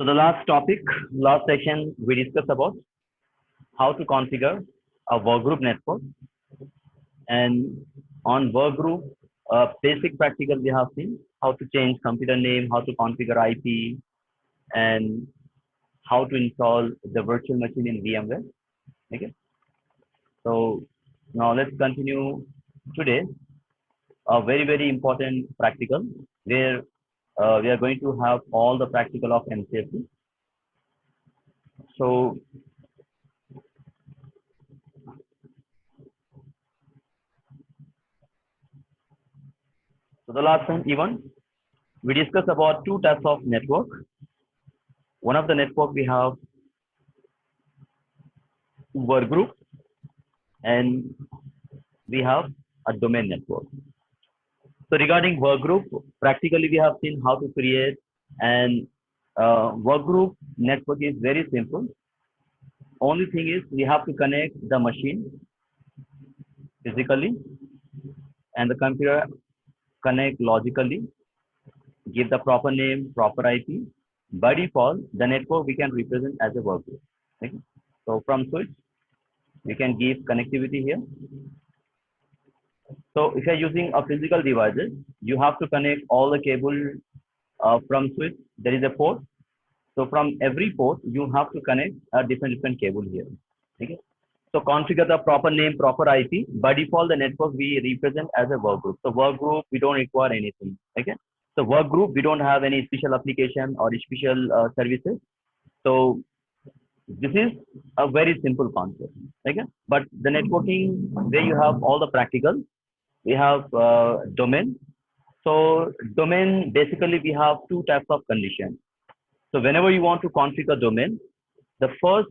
So the last topic, last session, we discussed about how to configure a workgroup network. And on workgroup, basic practical we have seen how to change computer name, how to configure IP, and how to install the virtual machine in VMware. Okay. So now let's continue today. A very important practical where we are going to have all the practical of MCSE. So the last time even we discussed about two types of network. One of the network we have work group and we have a domain network. So regarding work group, practically we have seen how to create and work group network is very simple. Only thing is we have to connect the machine physically and the computer connect logically, give the proper name, proper IP. By default, the network we can represent as a work group. Okay? So from switch, we can give connectivity here. So if you're using a physical devices, you have to connect all the cable from switch. There is a port. So from every port, you have to connect a different cable here. Okay. So configure the proper name, proper IP. By default, the network we represent as a work group. So work group, we don't require anything. Okay. So work group, we don't have any special application or special services. So this is a very simple concept. Okay. But the networking where you have all the practical, we have domain. So domain, basically we have two types of conditions. So whenever you want to configure domain, the first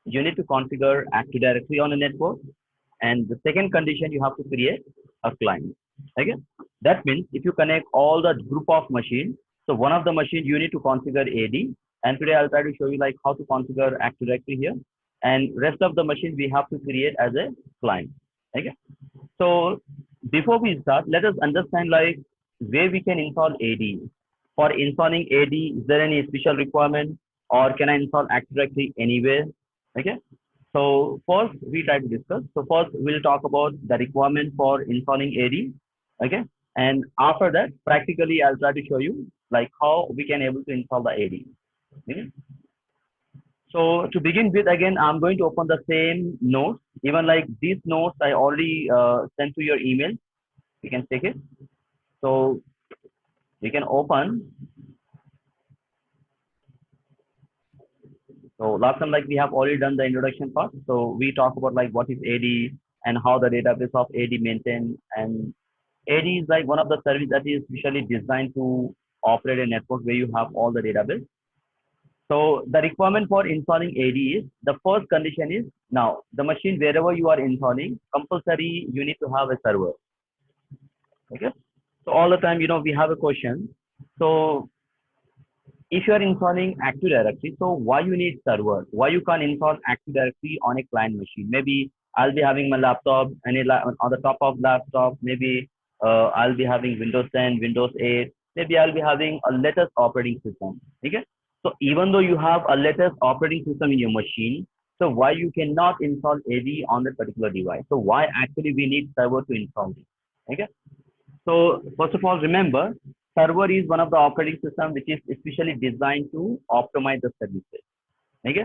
you need to configure Active Directory on a network, and the second condition you have to create a client. Okay, that means if you connect all the group of machines, so one of the machine you need to configure AD, and today I'll try to show you like how to configure Active Directory here, and rest of the machine we have to create as a client. Okay, so before we start, let us understand like where we can install AD. For installing AD, is there any special requirement or can I install Active Directory anywhere? Okay. So first we try to discuss. So first we'll talk about the requirement for installing AD. Okay. And after that, practically I'll try to show you like how we can able to install the AD. Okay. So to begin with, again, I'm going to open the same notes. Even like these notes I already sent to your email. You can take it. So you can open. So last time, like we have already done the introduction part. So we talk about like what is AD and how the database of AD maintained. And AD is like one of the service that is specially designed to operate a network where you have all the database. So the requirement for installing AD is the first condition is now the machine wherever you are installing, compulsory you need to have a server. Okay. So all the time, we have a question. So if you are installing Active Directory, so why you need server? Why you can't install Active Directory on a client machine? Maybe I'll be having my laptop and on the top of laptop, maybe I'll be having Windows 10, Windows 8, maybe I'll be having a latest operating system. Okay. So even though you have a latest operating system in your machine, so why you cannot install AD on that particular device? So why actually we need server to install it? Okay. So first of all, remember, server is one of the operating system which is especially designed to optimize the services. Okay.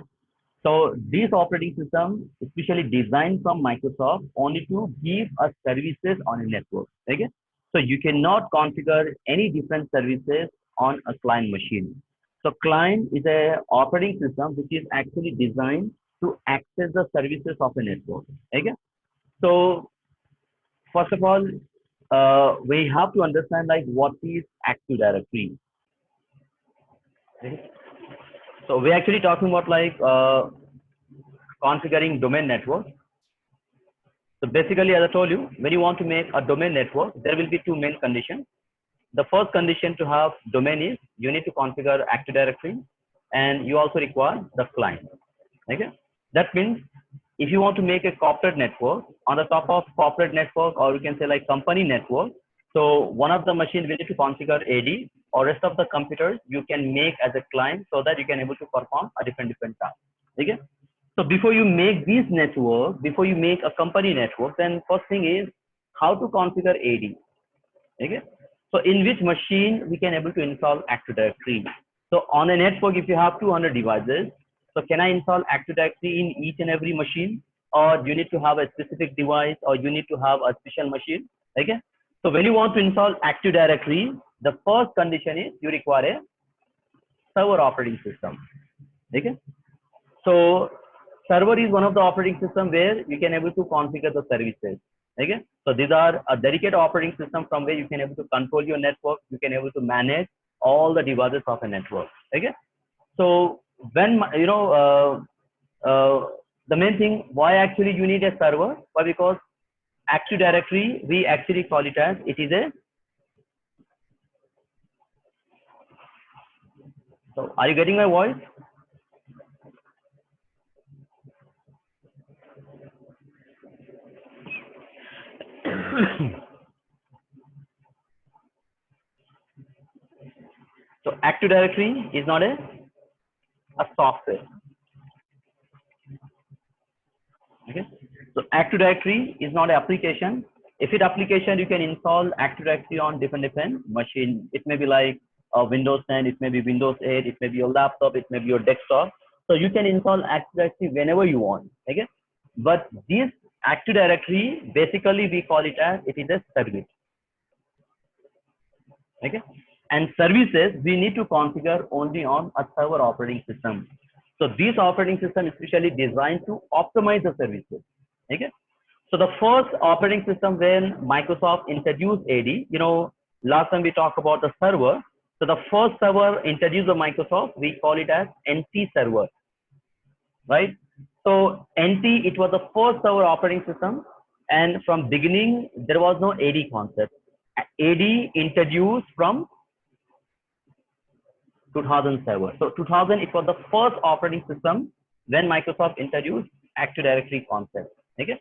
So this operating system especially designed from Microsoft only to give us services on a network. Okay. So you cannot configure any different services on a client machine. So client is a operating system which is actually designed to access the services of a network. Okay. So first of all, we have to understand like what is Active Directory. Okay. So we're actually talking about like configuring domain network. So basically, as I told you, when you want to make a domain network, there will be two main conditions. The first condition to have domain is you need to configure Active Directory, and you also require the client. Okay, that means if you want to make a corporate network on the top of corporate network, or you can say like company network, so one of the machines will need to configure AD or rest of the computers you can make as a client so that you can able to perform a different task. Okay. So before you make these network, before you make a company network, then first thing is how to configure AD. Okay. So in which machine we can able to install Active Directory. So on a network, if you have 200 devices, so can I install Active Directory in each and every machine, or you need to have a specific device, or you need to have a special machine? Okay. So when you want to install Active Directory, the first condition is you require a server operating system. Okay. So server is one of the operating system where you can able to configure the services. Okay. So these are a dedicated operating system from where you can able to control your network. You can able to manage all the devices of a network. Okay. So when the main thing why actually you need a server, why? Because Active Directory we actually call it as it is a. So are you getting my voice? So Active Directory is not a software. Okay. So Active Directory is not an application. If it application, you can install Active Directory on different machine. It may be like Windows 10, it may be Windows 8, it may be your laptop, it may be your desktop. So you can install Active Directory whenever you want. Okay. But this Active Directory, basically we call it as it is a service. Okay. And services we need to configure only on a server operating system. So this operating system is specially designed to optimize the services. Okay. So the first operating system when Microsoft introduced AD, last time we talked about the server. So the first server introduced by Microsoft, we call it as NT server, right? So NT, it was the first server operating system, and from beginning there was no AD concept. AD introduced from 2007. So 2000, it was the first operating system when Microsoft introduced Active Directory concept. Okay.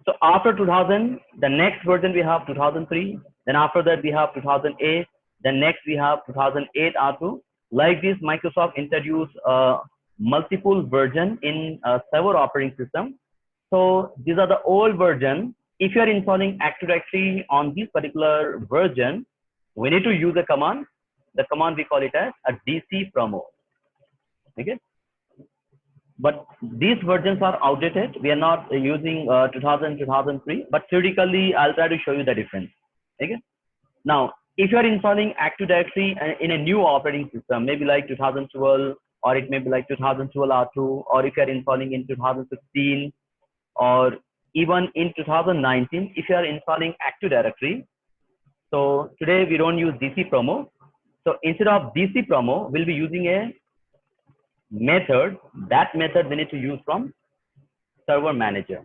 So after 2000, the next version we have 2003. Then after that we have 2008. Then next we have 2008 R2. Like this, Microsoft introduced multiple version in server operating system. So these are the old version. If you are installing Active Directory on this particular version, we need to use a command. The command we call it as a DC promo. Okay. But these versions are outdated. We are not using 2000, 2003, but theoretically, I'll try to show you the difference. Okay. Now, if you are installing Active Directory in a new operating system, maybe like 2012, or it may be like 2012 R2, or if you are installing in 2016, or even in 2019, if you are installing Active Directory. So today we don't use DC promo. So instead of DC promo, we'll be using a method. That method we need to use from server manager.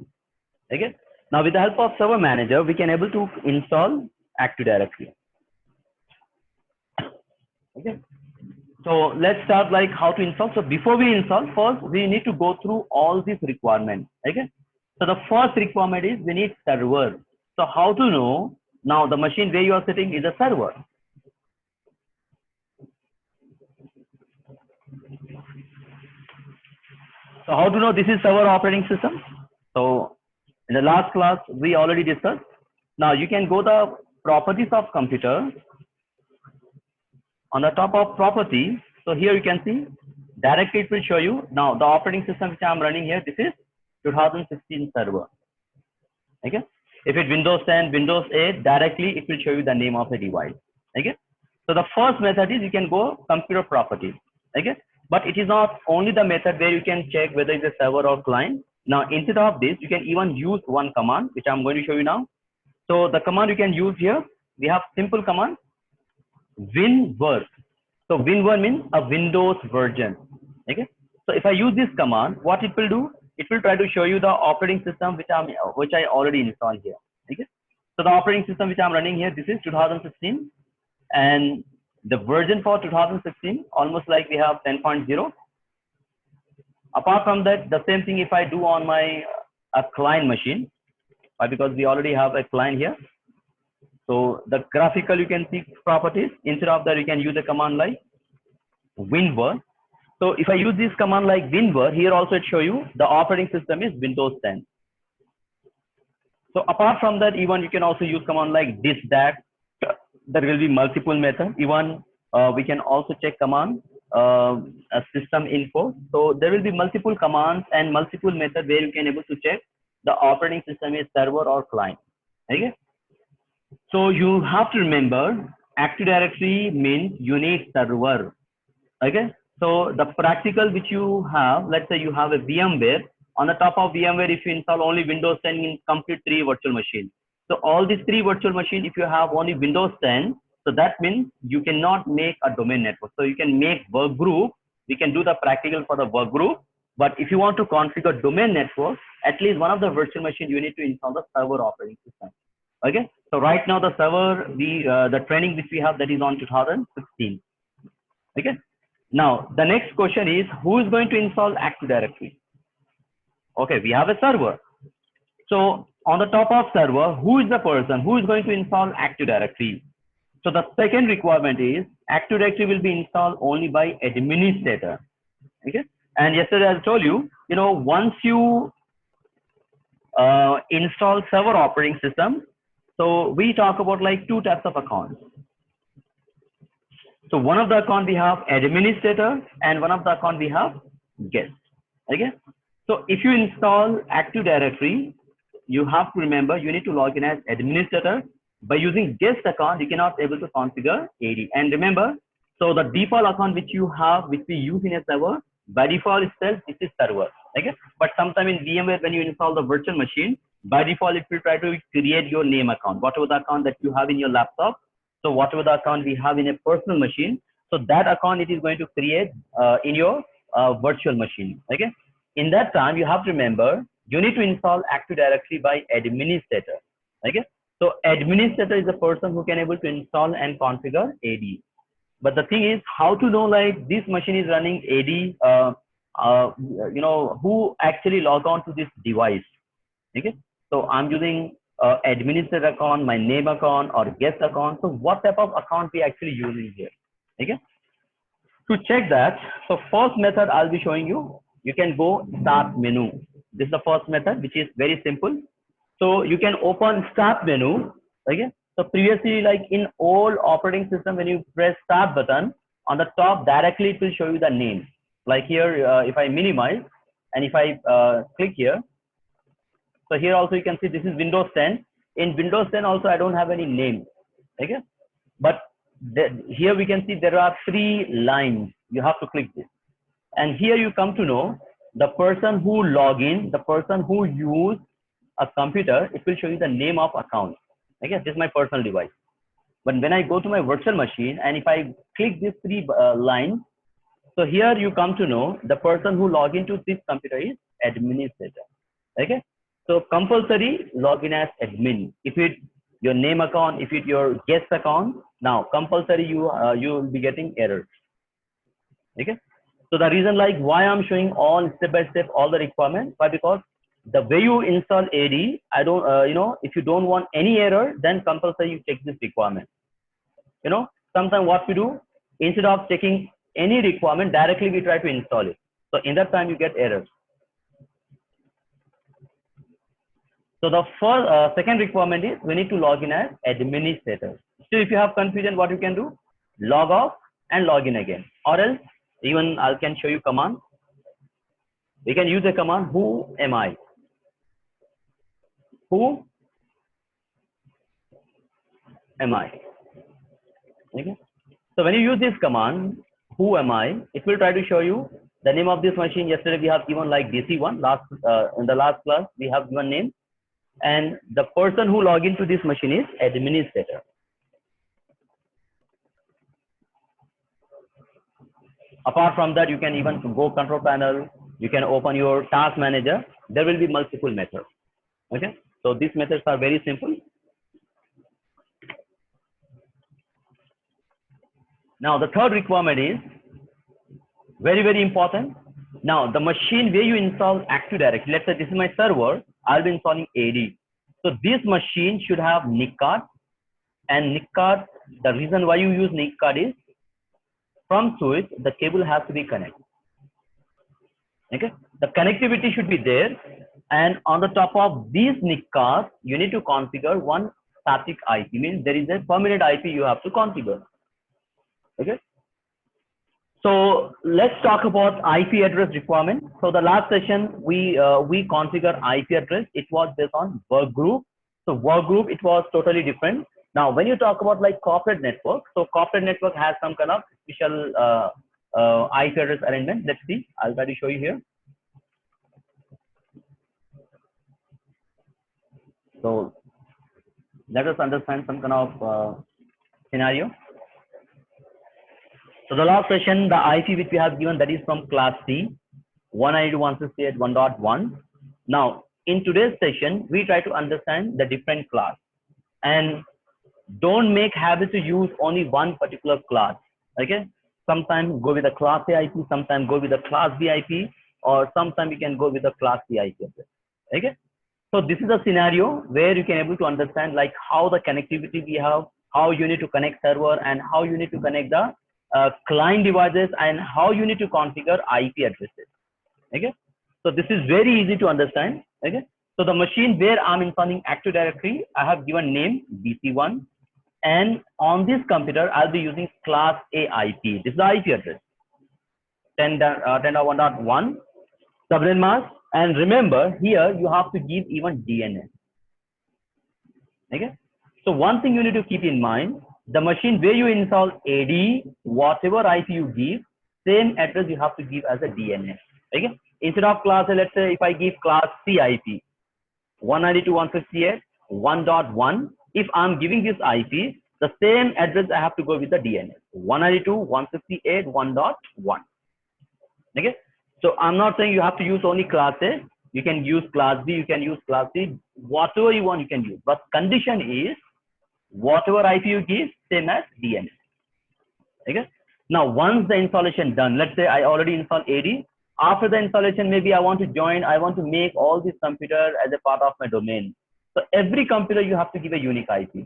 Okay. Now with the help of server manager, we can able to install Active Directory. Okay. So let's start like how to install. So before we install, first we need to go through all these requirements. Okay. So the first requirement is we need server. So how to know now the machine where you are sitting is a server. So how to know this is server operating system? So in the last class, we already discussed. Now you can go the properties of computer. On the top of property, so here you can see directly it will show you. Now the operating system which I am running here, this is 2016 server. Okay. If it's Windows 10, Windows 8, directly it will show you the name of the device. Okay. So the first method is you can go computer properties. Okay. But it is not only the method where you can check whether it's a server or client. Now instead of this, you can even use one command which I'm going to show you now. So the command you can use here, we have simple command winver. So winver means a Windows version. Okay. So if I use this command, what it will do? It will try to show you the operating system which I already installed here. Okay. So the operating system which I'm running here, this is 2016, and the version for 2016 almost like we have 10.0. Apart from that, the same thing if I do on my client machine, because we already have a client here. So the graphical, you can see properties. Instead of that, you can use a command like winver. So if I use this command like winver, here also it show you the operating system is Windows 10. So apart from that, even you can also use command like disdac. There will be multiple methods. Even we can also check command a system info. So there will be multiple commands and multiple methods where you can able to check the operating system is server or client. Okay. So you have to remember Active Directory means you need server. Okay. So the practical which you have, let's say you have a VMware. On the top of VMware, if you install only Windows 10 in complete 3 virtual machines. So all these 3 virtual machines, if you have only Windows 10, so that means you cannot make a domain network. So you can make work group. We can do the practical for the work group. But if you want to configure domain network, at least one of the virtual machines, you need to install the server operating system. Okay. So right now the server, the training which we have, that is on 2016. Okay. Now the next question is, who is going to install Active Directory? Okay, we have a server. So on the top of server, who is the person who is going to install Active Directory? So the second requirement is Active Directory will be installed only by administrator. Okay. And yesterday I told you, once you install server operating system, so we talk about like 2 types of accounts. So one of the account we have administrator and one of the account we have guest. Okay. So if you install Active Directory, you have to remember you need to log in as administrator. By using guest account, you cannot able to configure AD. And remember, so the default account which you have, which we use in a server, by default itself, it is server. Okay. But sometime in VMware, when you install the virtual machine, by default, it will try to create your name account, whatever the account that you have in your laptop. So whatever the account we have in a personal machine, so that account it is going to create in your virtual machine. Okay. In that time, you have to remember, you need to install Active Directory by administrator. Okay. So administrator is the person who can able to install and configure AD. But the thing is, how to know like this machine is running AD, who actually log on to this device. Okay. So I'm using administrator account, my name account or guest account. So what type of account we actually using here? Okay. To check that, so first method I'll be showing you. You can go start menu. This is the first method, which is very simple. So you can open start menu. Okay. So previously, like in all operating system, when you press start button on the top, directly it will show you the name. Like here, if I minimize and if I click here, so here also you can see this is Windows 10. In Windows 10 also I don't have any name. Okay. But here we can see there are 3 lines. You have to click this. And here you come to know the person who log in, the person who use a computer, it will show you the name of account. I guess this is my personal device. But when I go to my virtual machine and if I click these 3 lines, so here you come to know the person who log into this computer is administrator. Okay. So compulsory login as admin. If it your name account, if it your guest account, now compulsory you will be getting errors. Okay. So the reason like why I'm showing all step by step all the requirements, why? Because the way you install AD, I don't if you don't want any error, then compulsory you check this requirement. Sometimes what we do, instead of checking any requirement, directly we try to install it. So in that time you get errors. So the first, second requirement is we need to log in as administrator. Still, if you have confusion, what you can do, log off and log in again, or else even I can show you command. We can use a command, who am I? Who am I? Okay. So when you use this command, who am I, it will try to show you the name of this machine. Yesterday we have given like DC1, in the last class we have given name, and the person who log into this machine is administrator. Apart from that, you can even go control panel, you can open your task manager. There will be multiple methods. Okay. So these methods are very simple. Now the third requirement is very, very important. Now the machine where you install Active Directory, let's say this is my server, I'll be installing AD. So this machine should have NIC card, And NIC card, the reason why you use NIC card is from switch, the cable has to be connected. Okay, the connectivity should be there, and on the top of these NIC cards, you need to configure one static IP. Means there is a permanent IP you have to configure. Okay. So let's talk about IP address requirement. So the last session we configure IP address. It was based on work group. So work group, it was totally different. Now when you talk about like corporate network, so corporate network has some kind of special IP address arrangement. Let's see. I'll try to show you here. So let us understand some kind of scenario. So the last session, the IP which we have given, that is from class C, 192.168.1.1. Now, in today's session, we try to understand the different class. And don't make habit to use only one particular class. Okay? Sometimes go with a class A IP, sometimes go with a class B IP, or sometimes you can go with a class C IP. Okay? So this is a scenario where you can able to understand like how the connectivity we have, how you need to connect server, and how you need to connect the client devices, and how you need to configure IP addresses. Okay, so this is very easy to understand. Okay, so the machine where I'm installing Active Directory, I have given name BC1, and on this computer I'll be using class A IP. This is the IP address 10.1.1 subnet mask, and remember here you have to give even DNS. Okay, so one thing you need to keep in mind, the machine where you install AD, whatever IP you give, same address you have to give as a DNS. Okay, instead of class A, let's say if I give class C IP 192.168.1.1, if I'm giving this IP, the same address I have to go with the DNS 192.168.1.1. Okay, so I'm not saying you have to use only class A. You can use class B, you can use class C, whatever you want you can use. But condition is whatever IP you give, same as DNS. Okay. Now once the installation done, let's say I already installed AD. After the installation, maybe I want to join, I want to make all this computer as a part of my domain. So every computer you have to give a unique IP.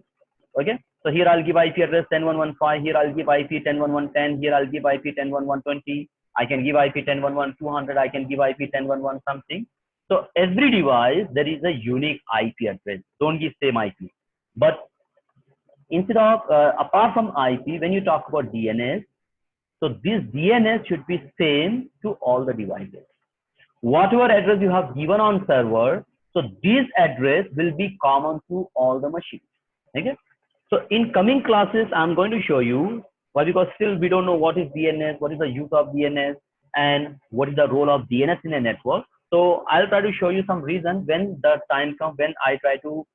Okay. So here I'll give IP address 10.1.1.5. Here I'll give IP 10.1.1.10. Here I'll give IP 10.1.1.20. I can give IP 10.1.1.200. I can give IP 10.1.1 something. So every device there is a unique IP address. Don't give same IP. But instead of apart from IP, when you talk about DNS, so this DNS should be same to all the devices. Whatever address you have given on server, so this address will be common to all the machines. Okay. So in coming classes, I'm going to show you, why, because still we don't know what is DNS, what is the use of DNS, and what is the role of DNS in a network. So I'll try to show you some reason when the time comes when I try to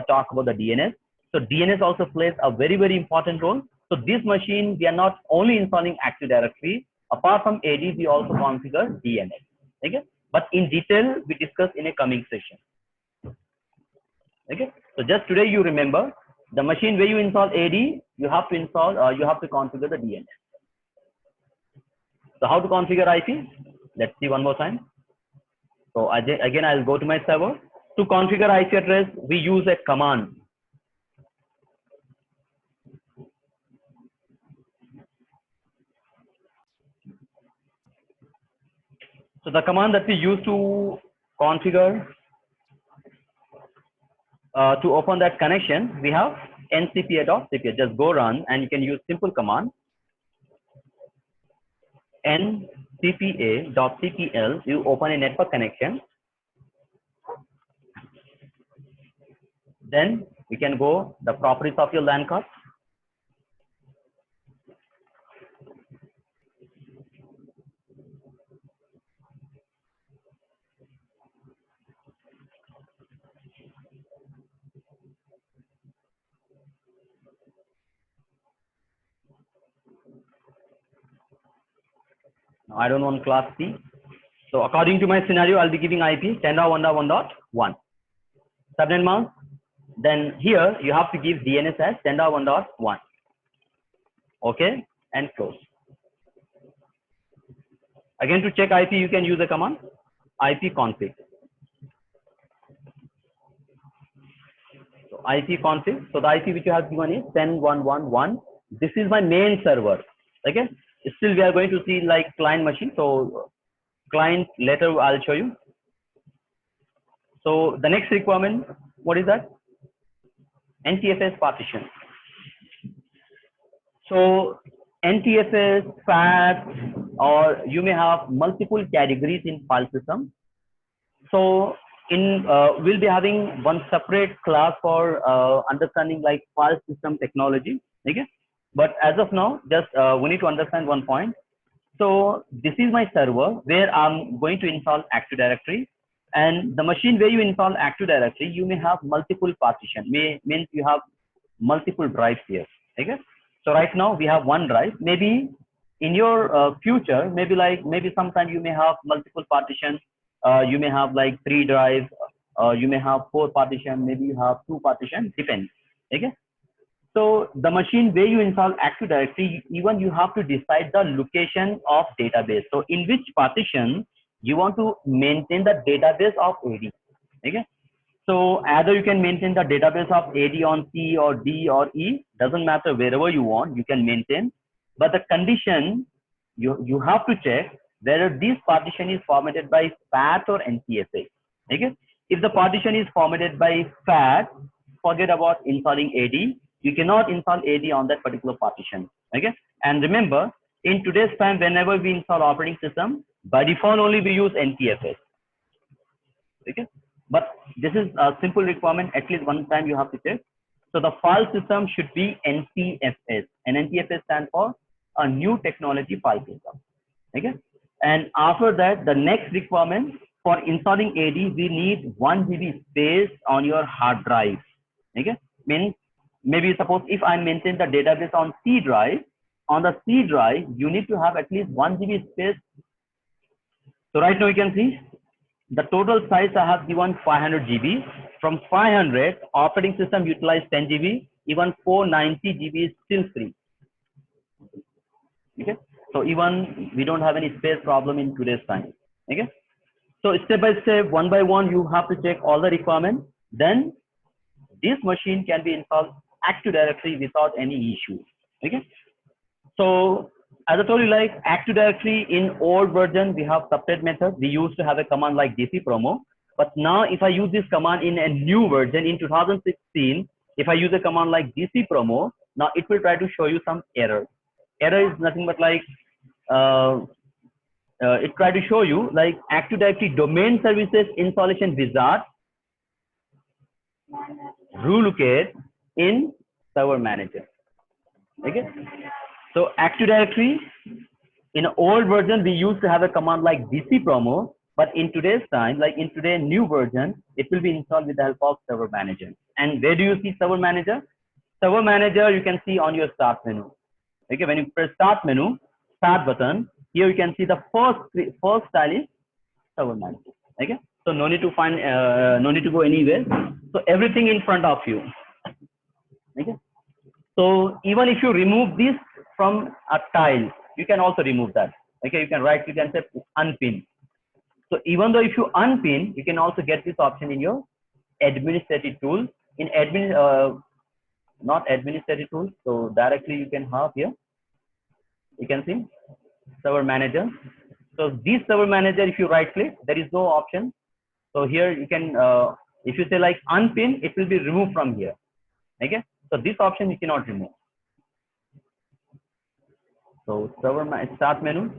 talk about the DNS. So DNS also plays a very, very important role. So this machine, we are not only installing Active Directory. Apart from AD, we also configure DNS. Okay, but in detail we discuss in a coming session. Okay, so just today you remember the machine where you install AD, you have to install, you have to configure the DNS. So how to configure IP? Let's see one more time. So again, I'll go to my server. To configure IP address, we use a command. So the command that we use to configure, to open that connection, we have ncpa.cpa. Just go run and you can use simple command ncpa.cpl. You open a network connection. Then we can go the properties of your LAN card. Now, I don't want class C. So according to my scenario, I'll be giving IP 10.1.1.1. Subnet mask. Then here you have to give DNS as 10.1.1. Okay, and close. Again, to check IP, you can use the command ipconfig. So IP config. So the IP which you have given is 10.1.1.1. This is my main server. Okay. Still we are going to see like client machine. So client later I'll show you. So the next requirement, what is that? NTFS partition. So NTFS, FAT, or you may have multiple categories in file system. So in we'll be having one separate class for understanding like file system technology. Okay, but as of now, just we need to understand one point. So this is my server where I'm going to install Active Directory, and the machine where you install Active Directory, you may have multiple partition. Means you have multiple drives here. Okay, so right now we have one drive. Maybe in your future, maybe sometime you may have multiple partitions. You may have like 3 drives. You may have 4 partition. Maybe you have 2 partition. Depends. Okay. So the machine where you install Active Directory, even you have to decide the location of database. So in which partition you want to maintain the database of AD. Okay. So either you can maintain the database of AD on C or D or E, doesn't matter, wherever you want, you can maintain. But the condition you have to check whether this partition is formatted by FAT or NTFS. Okay. If the partition is formatted by FAT, forget about installing AD. You cannot install AD on that particular partition. Okay. And remember, in today's time, whenever we install operating system, by default only we use NTFS. Okay. But this is a simple requirement. At least one time you have to check. So the file system should be NCSS, and NCSS stands for a new technology file system. Okay. And after that, the next requirement for installing AD, we need 1 GB space on your hard drive. Okay. Means maybe suppose if I maintain the database on C drive, on the C drive, you need to have at least 1 GB space. So right now you can see the total size I have given 500 GB. From 500, operating system utilized 10 GB. Even 490 GB is still free. Okay. So even we don't have any space problem in today's time. Okay. So step by step, one by one, you have to check all the requirements. Then this machine can be installed Active Directory without any issue. Okay. So as I told you, like Active Directory in old version, we have separate method. We used to have a command like DC promo. But now if I use this command in a new version in 2016, if I use a command like DC promo, now it will try to show you some error. Error is nothing but like it try to show you like Active Directory domain services installation wizard relocate in server manager. Okay. So Active Directory in an old version we used to have a command like DC promo, but in today's time, like in today's new version, it will be installed with the help of server manager. And where do you see server manager? Server manager you can see on your start menu. Okay, when you press start menu, start button, here you can see the first style is server manager. Okay, so no need to find no need to go anywhere. So everything in front of you. Okay, so even if you remove this from a tile, you can also remove that. Okay, you can right click and say unpin. So even though if you unpin, you can also get this option in your administrative tool. In admin not administrative tools, so directly you can have here, you can see server manager. So this server manager, if you right click, there is no option. So here you can if you say like unpin, it will be removed from here. Okay, so this option you cannot remove. So server start menu,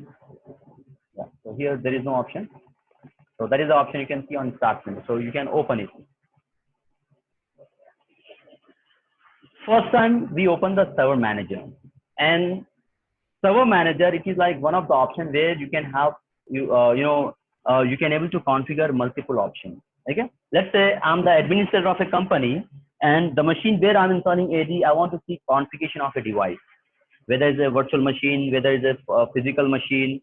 yeah, so here there is no option. So that is the option you can see on start menu, so you can open it. First time we open the server manager, and server manager, it is like one of the options where you can have you can able to configure multiple options. Okay, let's say I'm the administrator of a company, and the machine where I'm installing AD, I want to see configuration of a device, whether it's a virtual machine, whether it's a physical machine,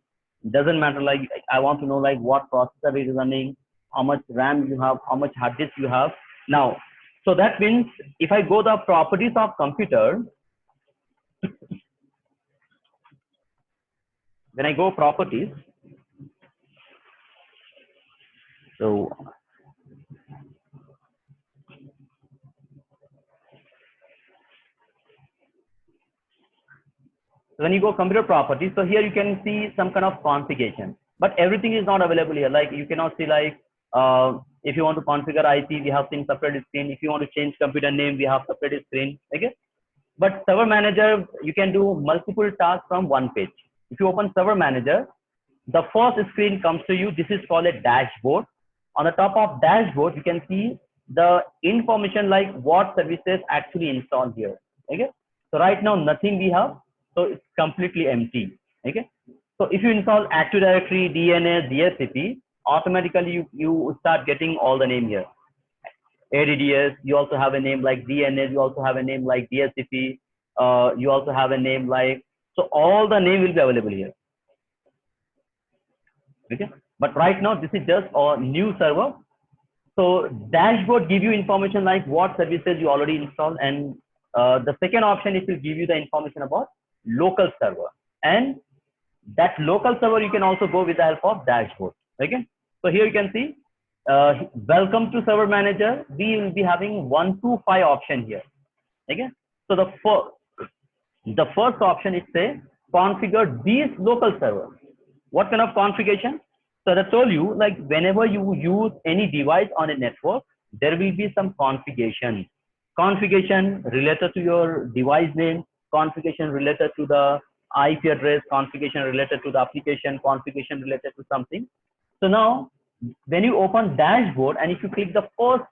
doesn't matter. Like I want to know like what processor is running, how much RAM you have, how much hard disk you have. Now, so that means if I go the properties of computer, when I go properties, so So when you go computer properties, so here you can see some kind of configuration, but everything is not available here. Like you cannot see like, if you want to configure IP, we have seen separate screen. If you want to change computer name, we have separate screen. Okay. But server manager, you can do multiple tasks from one page. If you open server manager, the first screen comes to you. This is called a dashboard. On the top of dashboard, you can see the information like what services actually installed here. Okay. So right now, nothing we have. So it's completely empty. Okay. So if you install Active Directory, DNS, DHCP, automatically you start getting all the name here. ADDS, you also have a name like DNS, you also have a name like DHCP, you also have a name like, so all the name will be available here. Okay. But right now, this is just a new server. So dashboard give you information like what services you already installed, and the second option is to give you the information about local server, and that local server you can also go with the help of dashboard. Okay. So here you can see, welcome to server manager. We will be having 1 to 5 option here. Okay. So the first option is say configure these local servers. What kind of configuration? So I told you, like whenever you use any device on a network, there will be some configuration. Configuration related to your device name, configuration related to the IP address, configuration related to the application, configuration related to something. So now, when you open dashboard and if you click the first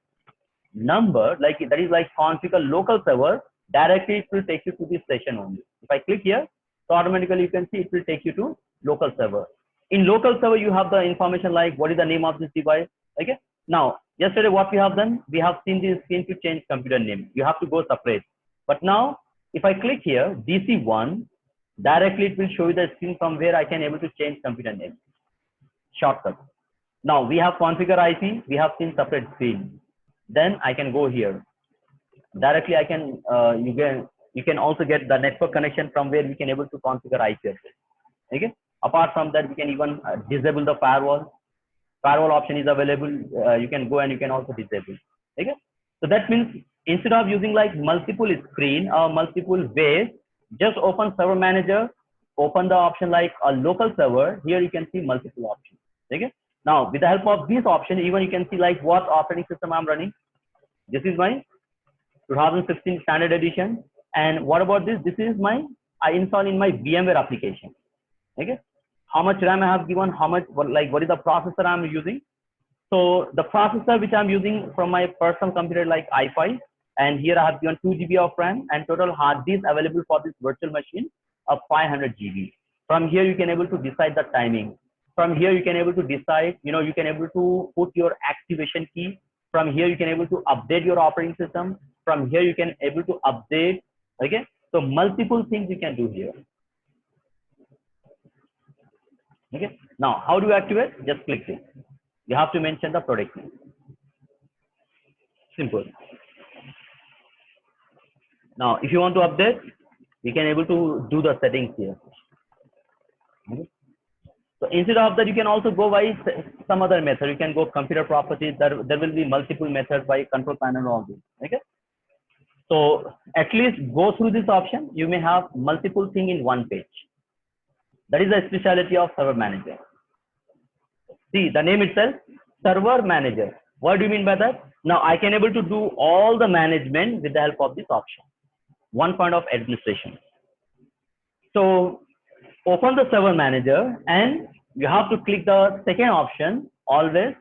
number, like that is like configure local server, directly it will take you to this session only. If I click here, so automatically you can see it will take you to local server. In local server, you have the information like what is the name of this device. Okay. Now, yesterday what we have done, we have seen this screen to change computer name. You have to go separate. But now, if I click here, DC1, directly it will show you the screen from where I can able to change computer name. Shortcut. Now we have configure IP. We have seen separate screen. Then I can go here. Directly I can you can also get the network connection from where we can able to configure IP address. Okay. Apart from that, we can even disable the firewall. Firewall option is available. You can go and you can also disable. Okay. So that means instead of using like multiple screen or multiple ways, just open server manager, open the option like a local server. Here you can see multiple options. Okay. Now with the help of this option, even you can see like what operating system I'm running. This is my 2016 standard edition. And what about this? This is I install in my VMware application. Okay. How much RAM I have given, how much, what is the processor I'm using. So the processor which I'm using from my personal computer like i5, and here I have given 2 GB of RAM and total hard disk available for this virtual machine of 500 GB. From here you can able to decide the timing. From here you can able to decide, you can able to put your activation key. From here you can able to update your operating system. From here you can able to update. Okay. So multiple things you can do here. Okay. Now, how do you activate? Just click it. You have to mention the product name. Simple. Now, if you want to update, we can able to do the settings here. Okay. So instead of that, you can also go by some other method. You can go computer properties. There will be multiple methods by control panel or all this. Okay. So at least go through this option. You may have multiple things in one page. That is the specialty of server manager. See the name itself, server manager. What do you mean by that? Now I can able to do all the management with the help of this option. One point of administration. So open the server manager and you have to click the second option, always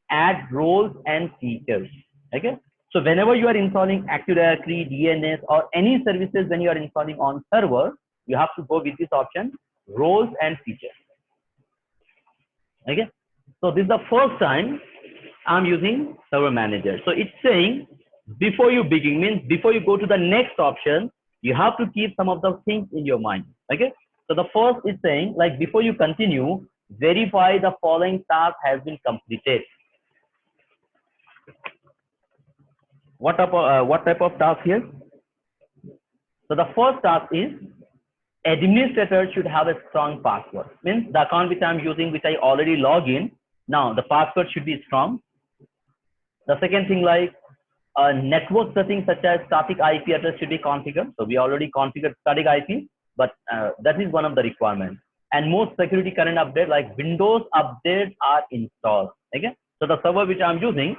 add roles and features. Okay. So whenever you are installing Active Directory, DNS or any services when you are installing on server, you have to go with this option, roles and features. Okay. So this is the first time I'm using server manager. So it's saying before you begin, means before you go to the next option, you have to keep some of the things in your mind. Okay. So the first is saying like before you continue, verify the following task has been completed. What type of task here? So the first task is administrator should have a strong password. Means the account which I'm using, which I already log in. Now the password should be strong. The second thing like network settings such as static IP address should be configured. So we already configured static IP. but that is one of the requirements. And most security current update like Windows updates are installed. Okay, so the server which I'm using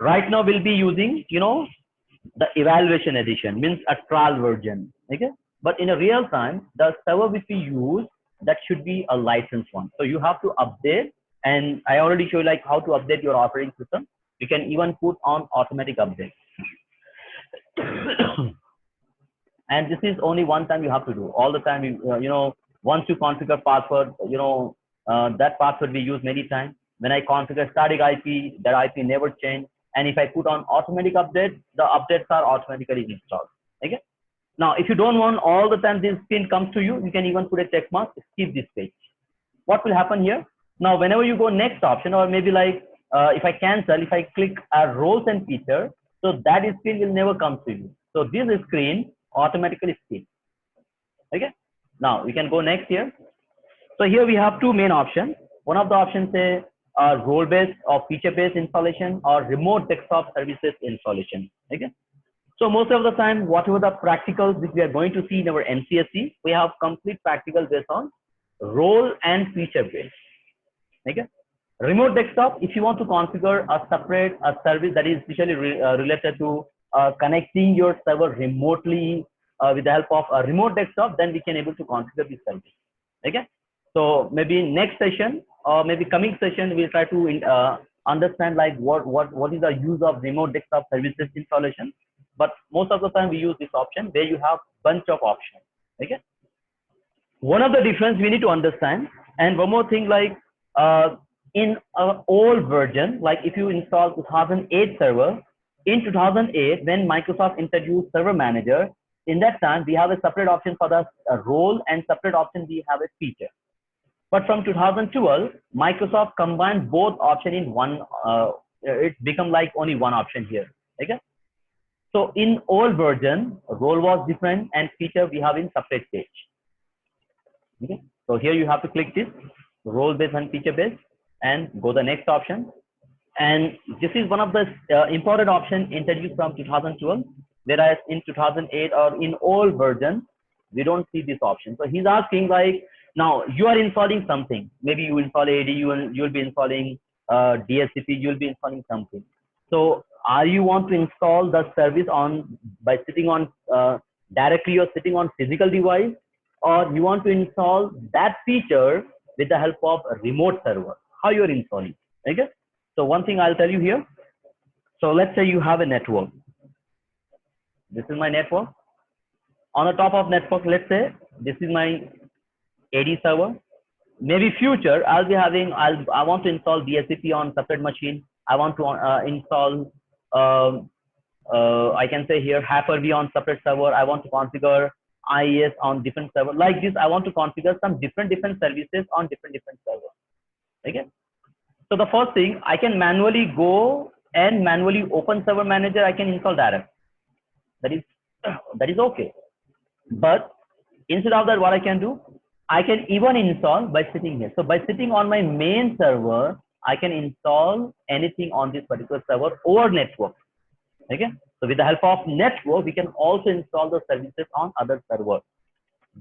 right now will be using, the evaluation edition, means a trial version. Okay, but in a real time, the server which we use, that should be a licensed one. So you have to update, and I already showed like how to update your operating system. You can even put on automatic update. And this is only one time you have to do. All the time, once you configure password, that password we use many times. When I configure static IP, that IP never change. And if I put on automatic update, the updates are automatically installed. Okay. Now, if you don't want all the time this screen comes to you, you can even put a check mark, skip this page. What will happen here? Now, whenever you go next option, or maybe like if I cancel, if I click roles and feature, so that screen will never come to you. So this screen automatically skips. Okay. Now we can go next here. So here we have two main options. One of the options is role-based or feature-based installation or remote desktop services installation. Okay. So most of the time, whatever the practicals which we are going to see in our MCSE, we have complete practical based on role and feature-based. Okay. Remote desktop, if you want to configure a separate service that is especially related to connecting your server remotely with the help of a remote desktop, then we can able to configure this service. Okay. So maybe next session or maybe coming session, we'll try to understand like what is the use of remote desktop services installation. But most of the time we use this option where you have bunch of options. Okay. One of the difference we need to understand, and one more thing, like in an old version, like if you install 2008 server, in 2008 when Microsoft introduced Server Manager, in that time we have a separate option for the role and separate option we have a feature. But from 2012, Microsoft combined both option in one. It become like only one option here. Okay. So in old version, role was different and feature we have in separate page. Okay. So here you have to click this role based and feature based and go the next option. And this is one of the important options introduced from 2012, whereas in 2008 or in old version, we don't see this option. So he's asking like, now you are installing something. Maybe you install AD, you'll be installing DSCP, you'll be installing something. So are you want to install the service on by sitting on directly you're sitting on physical device, or you want to install that feature with the help of a remote server? How you're installing? Okay. So one thing I'll tell you here. So let's say you have a network. This is my network. On the top of network, let's say this is my AD server. Maybe future I'll be having, I want to install DSCP on separate machine. I want to install I can say here Hyper-V on separate server. I want to configure IES on different server. Like this, I want to configure some different services on different servers. Okay. So the first thing, I can manually go and manually open Server Manager. I can install direct. That is okay. But instead of that, what I can do, I can even install by sitting here. So by sitting on my main server, I can install anything on this particular server over network. Okay. So with the help of network, we can also install the services on other servers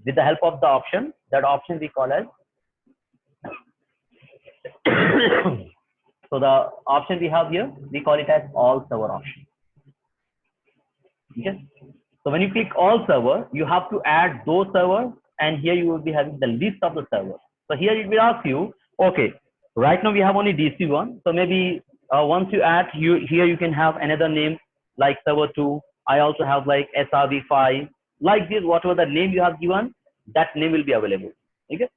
with the help of the option. That option we call as so the option we have here, we call it as all server option. Okay. So when you click all server, you have to add those servers, and here you will be having the list of the servers. So here it will ask you, okay, right now we have only DC1. So maybe once you add, here you can have another name like server 2. I also have like SRV5, like this, whatever the name you have given, that name will be available. Okay.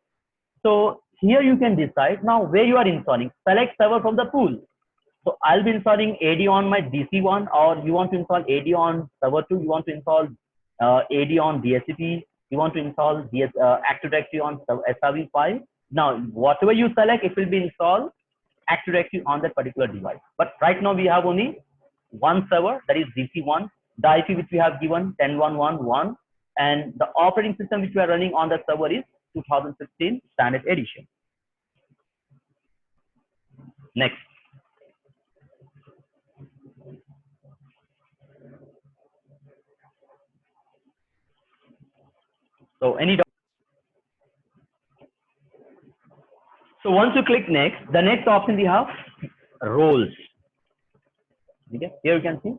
So here you can decide now where you are installing. Select server from the pool. So I'll be installing AD on my DC1, or you want to install AD on server 2, you want to install AD on DSCP, you want to install Active Directory on SRV5. Now, whatever you select, it will be installed Active Directory on that particular device. But right now we have only one server, that is DC1. The IP which we have given 10.1.1.1, and the operating system which we are running on that server is 2016 Standard Edition. Next. So any So once you click next, the next option we have roles. Okay, here you can see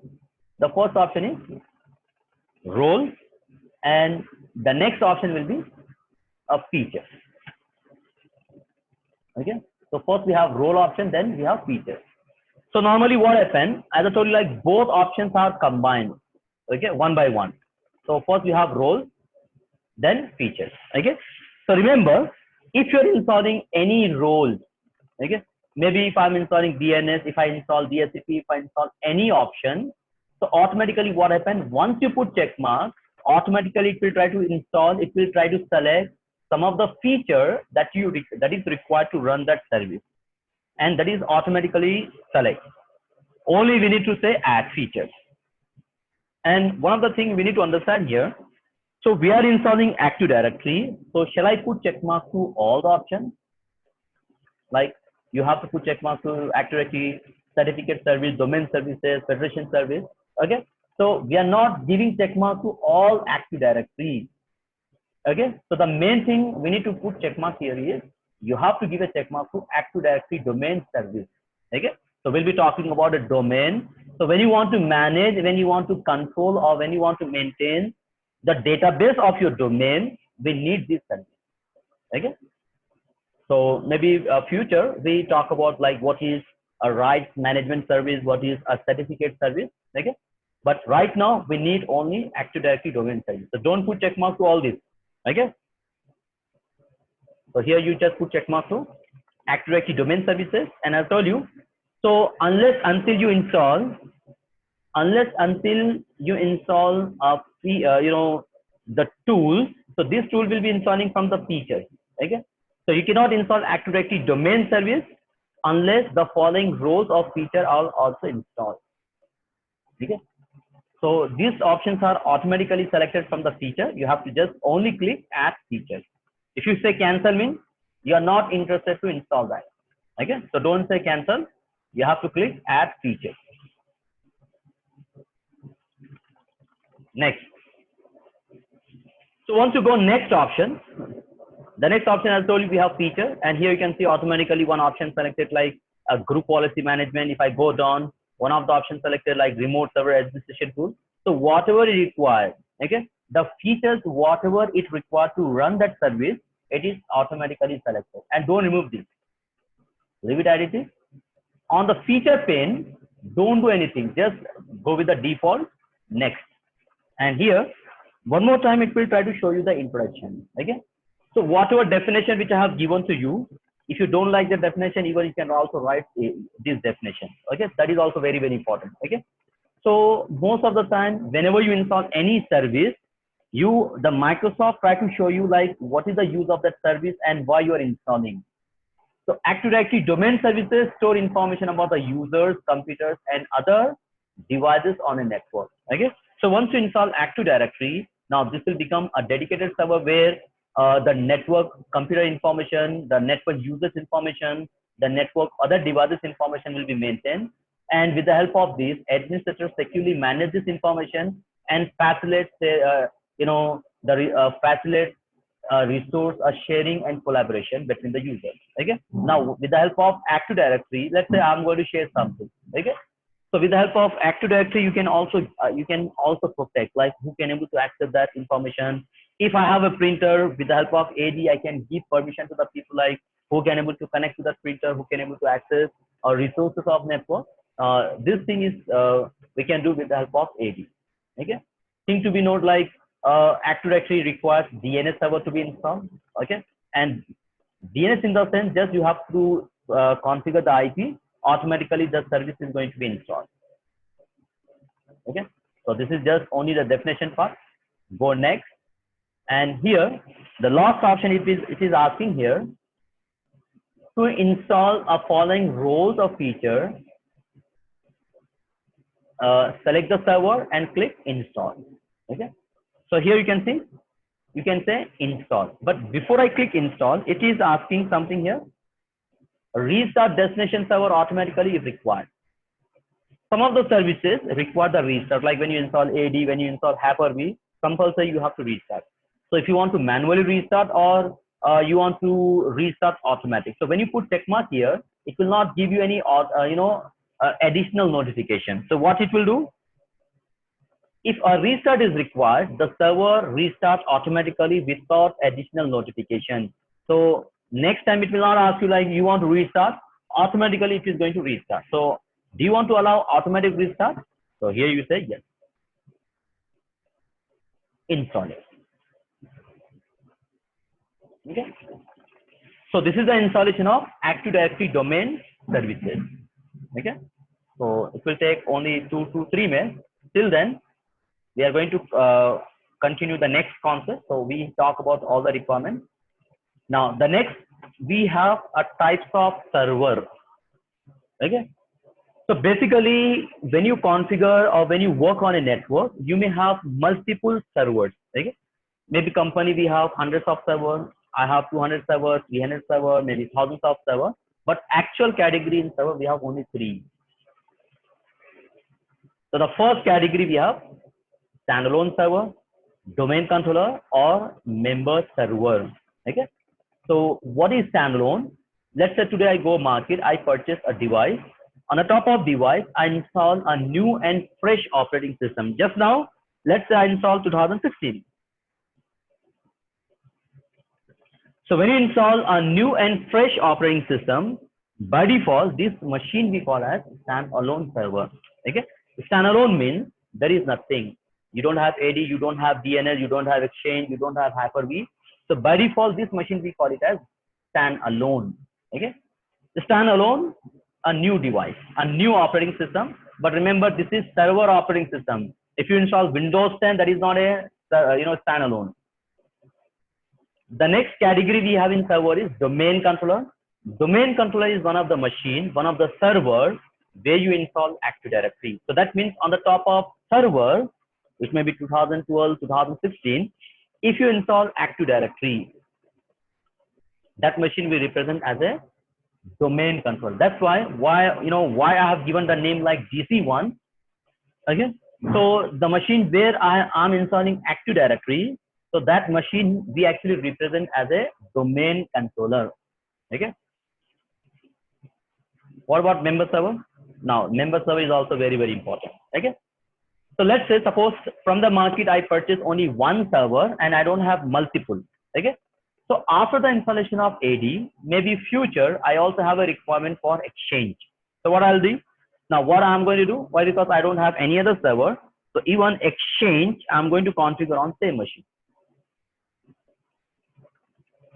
the first option is role, and the next option will be a feature. Okay, so first we have role option, then we have feature. So normally what happens, as I told you, like both options are combined, okay, one by one. So first we have role, then features. Okay, so remember, if you're installing any roles, okay, maybe if I'm installing DNS, if I install DSCP, if I install any option, so automatically what happens, once you put check mark, automatically it will try to install, it will try to select some of the feature that is required to run that service, and that is automatically select. Only we need to say add features. And one of the things we need to understand here, so we are installing Active Directory. So shall I put check mark to all the options? Like you have to put check mark to Active Directory, certificate service, domain services, federation service. Okay. So we are not giving check mark to all Active Directory. Okay. So the main thing we need to put check mark here is you have to give a check mark to Active Directory domain service. Okay. So we'll be talking about a domain. So when you want to manage, when you want to control, or when you want to maintain the database of your domain, we need this service. Okay. So maybe future we talk about like what is a rights management service, what is a certificate service. Okay. But right now we need only Active Directory domain service. So don't put check mark to all this. Okay. So here you just put check mark to Active Directory domain services, and I told you. So until you install the tools, so this tool will be installing from the features. Okay, so you cannot install Active Directory domain service unless the following rows of feature are also installed. Okay, so these options are automatically selected from the feature. You have to just only click add features. If you say cancel, means you are not interested to install that. Okay, so don't say cancel. You have to click add feature. Next. So once you go next option, the next option I told you we have feature, and here you can see automatically one option selected like a group policy management. If I go down, one of the options selected like remote server administration tool. So whatever is required, okay, the features whatever it required to run that service, it is automatically selected. And don't remove this. Leave it as it is. On the feature pane, don't do anything. Just go with the default. Next. And here, one more time, it will try to show you the introduction. Okay. So whatever definition which I have given to you, if you don't like the definition, even you can also write this definition. Okay. That is also very, very important. Okay. So most of the time, whenever you install any service, the Microsoft try to show you like what is the use of that service and why you are installing. So Active Directory domain services store information about the users, computers, and other devices on a network. Okay. So once you install Active Directory, now this will become a dedicated server where the network computer information, the network users information, the network other devices information will be maintained. And with the help of this, administrators securely manage this information and facilitate, facilitate resource sharing and collaboration between the users. Okay. Now with the help of Active Directory, let's say I'm going to share something. Okay. So with the help of Active Directory, you can also protect like who can able to access that information. If I have a printer, with the help of AD, I can give permission to the people like who can able to connect to that printer, who can able to access resources of network. This thing is we can do with the help of AD. Okay. Thing to be noted, like Active Directory requires DNS server to be installed. Okay. And DNS in the sense just you have to configure the IP. Automatically the service is going to be installed. Okay. So this is just only the definition part. Go next. And here the last option it is asking here to install a following rows of feature. Select the server and click install. Okay. So here you can see, you can say install. But before I click install, it is asking something here. Restart destination server automatically if required. Some of the services require the restart, like when you install AD, when you install Hyper-V, compulsory you have to restart. So if you want to manually restart or you want to restart automatic. So when you put check mark here, it will not give you any additional notification. So what it will do, if a restart is required, the server restarts automatically without additional notification. So next time it will not ask you like you want to restart, automatically it is going to restart. So do you want to allow automatic restart? So here you say yes. Install it. Okay. So this is the installation of Active Directory domain services. Okay. So it will take only 2 to 3 minutes. Till then, we are going to continue the next concept. So we talk about all the requirements. Now the next, we have a types of server. Okay. So basically, when you configure or when you work on a network, you may have multiple servers. Okay. Maybe company we have hundreds of servers. I have 200 servers, 300 servers, maybe thousands of servers. But actual category in server we have only 3. So the first category we have standalone server, domain controller, or member server. Okay. So what is standalone? Let's say today I go market, I purchase a device. On the top of device, I install a new and fresh operating system. Just now, let's say I install 2016. So when you install a new and fresh operating system, by default, this machine we call as standalone server. Okay. Standalone means there is nothing. You don't have AD, you don't have DNS, you don't have Exchange, you don't have Hyper-V. So by default, this machine we call it as standalone. Okay. The standalone, a new device, a new operating system. But remember, this is server operating system. If you install Windows 10, that is not a standalone. The next category we have in server is domain controller. Domain controller is one of the machine, one of the servers where you install Active Directory. So that means on the top of server, which may be 2012, 2016, if you install Active Directory, that machine will represent as a domain controller. That's why I have given the name like DC1. Okay. So the machine where I am installing Active Directory, so that machine we actually represent as a domain controller. Okay. What about member server? Now, member server is also very, very important. Okay. So let's say, suppose from the market, I purchase only one server and I don't have multiple. Okay. So after the installation of AD, maybe future, I also have a requirement for Exchange. So what I'll do? Now, what I'm going to do? Why? Because I don't have any other server. So even Exchange, I'm going to configure on same machine.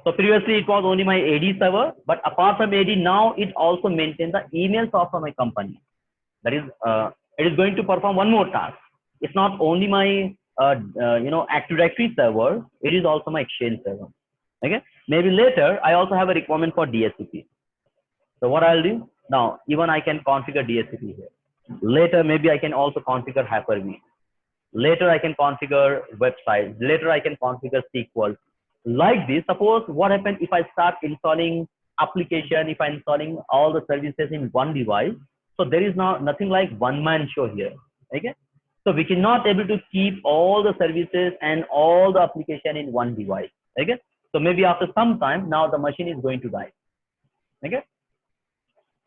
So previously it was only my AD server, but apart from AD, now it also maintains the email software of my company. That is, it is going to perform one more task. It's not only my Active Directory server, it is also my Exchange server. Okay. Maybe later I also have a requirement for DHCP. So what I'll do now, even I can configure DHCP here. Later, maybe I can also configure Hyper-V. Later I can configure website. Later I can configure SQL. Like this, suppose what happens if I start installing application, if I'm installing all the services in one device. So there is nothing like one-man show here. Okay. So we cannot able to keep all the services and all the application in one device. Okay. So maybe after some time, now the machine is going to die. Okay.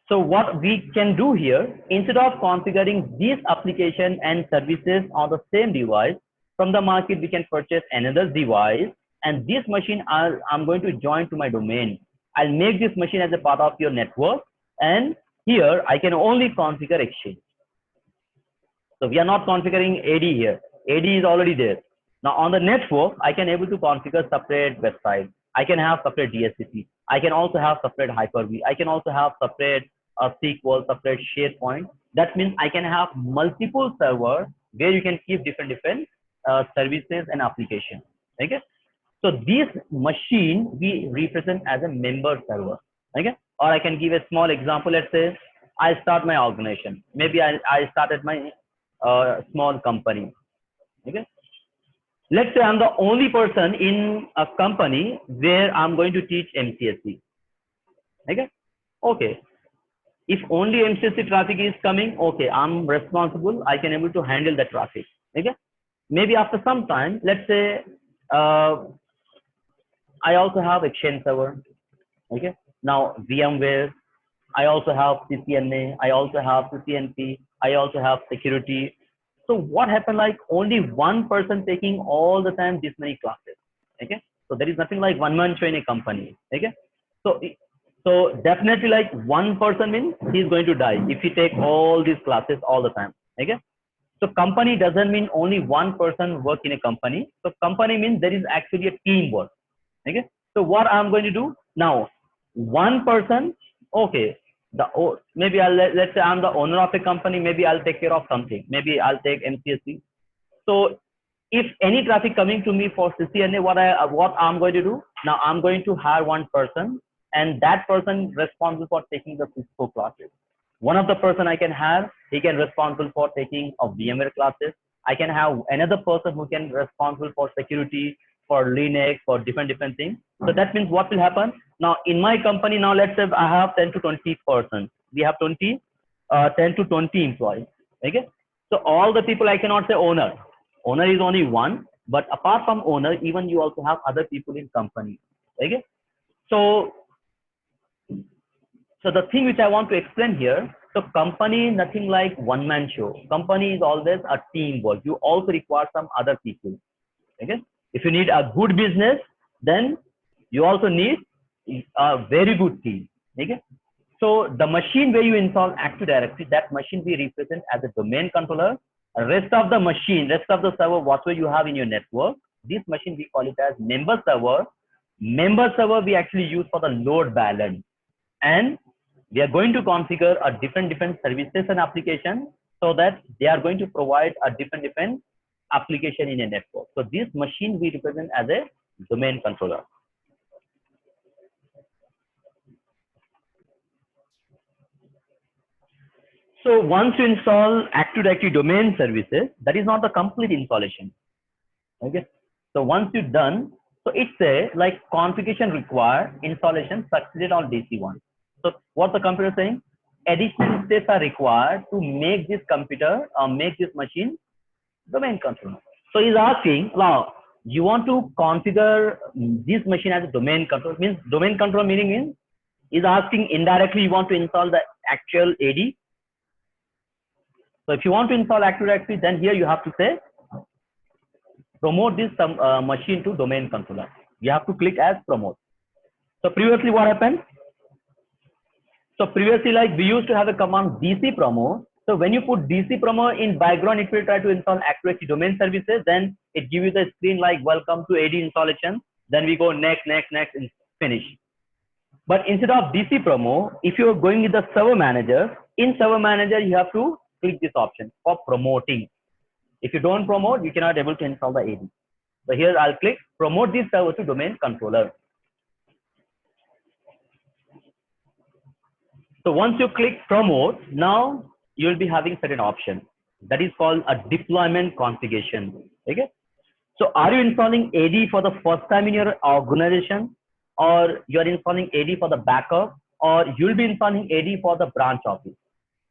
So what we can do here, instead of configuring these application and services on the same device, from the market, we can purchase another device, and this machine I'm going to join to my domain. I'll make this machine as a part of your network, and here I can only configure Exchange. So we are not configuring AD here. AD is already there. Now on the network, I can able to configure separate website. I can have separate DHCP. I can also have separate Hyper-V. I can also have separate SQL, separate SharePoint. That means I can have multiple servers where you can keep different services and applications. Okay. So this machine we represent as a member server. Okay. Or I can give a small example. Let's say I start my organization. Maybe I started my small company. Okay. Let's say I'm the only person in a company where I'm going to teach MCSE. Okay. Okay. If only MCSE traffic is coming, okay, I'm responsible. I can able to handle the traffic. Okay. Maybe after some time, let's say I also have Exchange server. Okay. Now VMware. I also have CCNA. I also have CCNP. I also have security. So what happened? Like only one person taking all the time this many classes. Okay. So there is nothing like one man show in a company. Okay. So so definitely like one person means he's going to die if he take all these classes all the time. Okay. So company doesn't mean only one person work in a company. So company means there is actually a teamwork. Okay. So what I'm going to do now, one person, okay, maybe let's say I'm the owner of a company, maybe I'll take care of something. Maybe I'll take MCSE. So if any traffic coming to me for CCNA, what I'm going to do now, I'm going to hire one person, and that person responsible for taking the Cisco classes. One of the person I can have, he can responsible for taking of VMware classes. I can have another person who can responsible for security, for Linux, for different things. So that means what will happen now in my company. Now let's say I have 10 to 20 persons. We have 10 to 20 employees. Okay. So all the people I cannot say owner. Owner is only one, but apart from owner, even you also have other people in company. Okay. So so the thing which I want to explain here, so company nothing like one man show. Company is always a teamwork. You also require some other people. Okay. If you need a good business, then you also need a very good team. Okay. So the machine where you install Active Directory, that machine we represent as a domain controller. Rest of the machine, rest of the server, whatever you have in your network, this machine we call it as member server. Member server we actually use for the load balance, and we are going to configure a different services and application so that they are going to provide a different application in a network. So this machine we represent as a domain controller. So once you install Active Directory domain services, that is not the complete installation. Okay. So once you're done, so it's a like configuration required, installation succeeded on DC1. So what the computer is saying? Additional steps are required to make this computer or make this machine domain controller. So he's asking, now you want to configure this machine as a domain controller. Means domain controller meaning is is asking indirectly you want to install the actual AD. So if you want to install Active Directory, then here you have to say promote this machine to domain controller. You have to click as promote. So previously what happened? So previously like we used to have a command DC promo. So when you put DC promo in background, it will try to install Active Directory domain services. Then it gives you the screen like welcome to AD installation. Then we go next and finish. But instead of DC promo, if you are going with the server manager, in server manager you have to click this option for promoting. If you don't promote, you cannot able to install the AD. So here I'll click promote this server to domain controller. So once you click promote, now you will be having certain option that is called a deployment configuration. Okay. So are you installing AD for the first time in your organization, or you are installing AD for the backup, or you'll be installing AD for the branch office?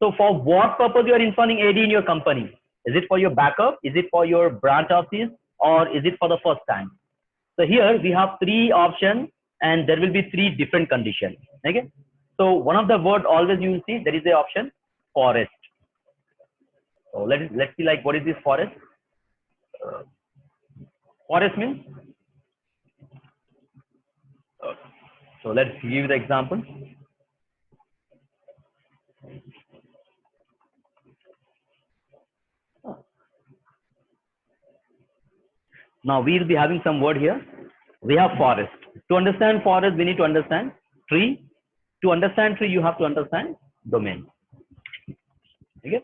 So for what purpose you are installing AD in your company? Is it for your backup? Is it for your branch office? Or is it for the first time? So here we have three options, and there will be three different conditions. Okay. So one of the word always you will see there is a option forest. So let's see like what is this forest? Forest means. So let's give the example. Now we will be having some word here. We have forest. To understand forest, we need to understand tree. To understand tree, you have to understand domain. Okay.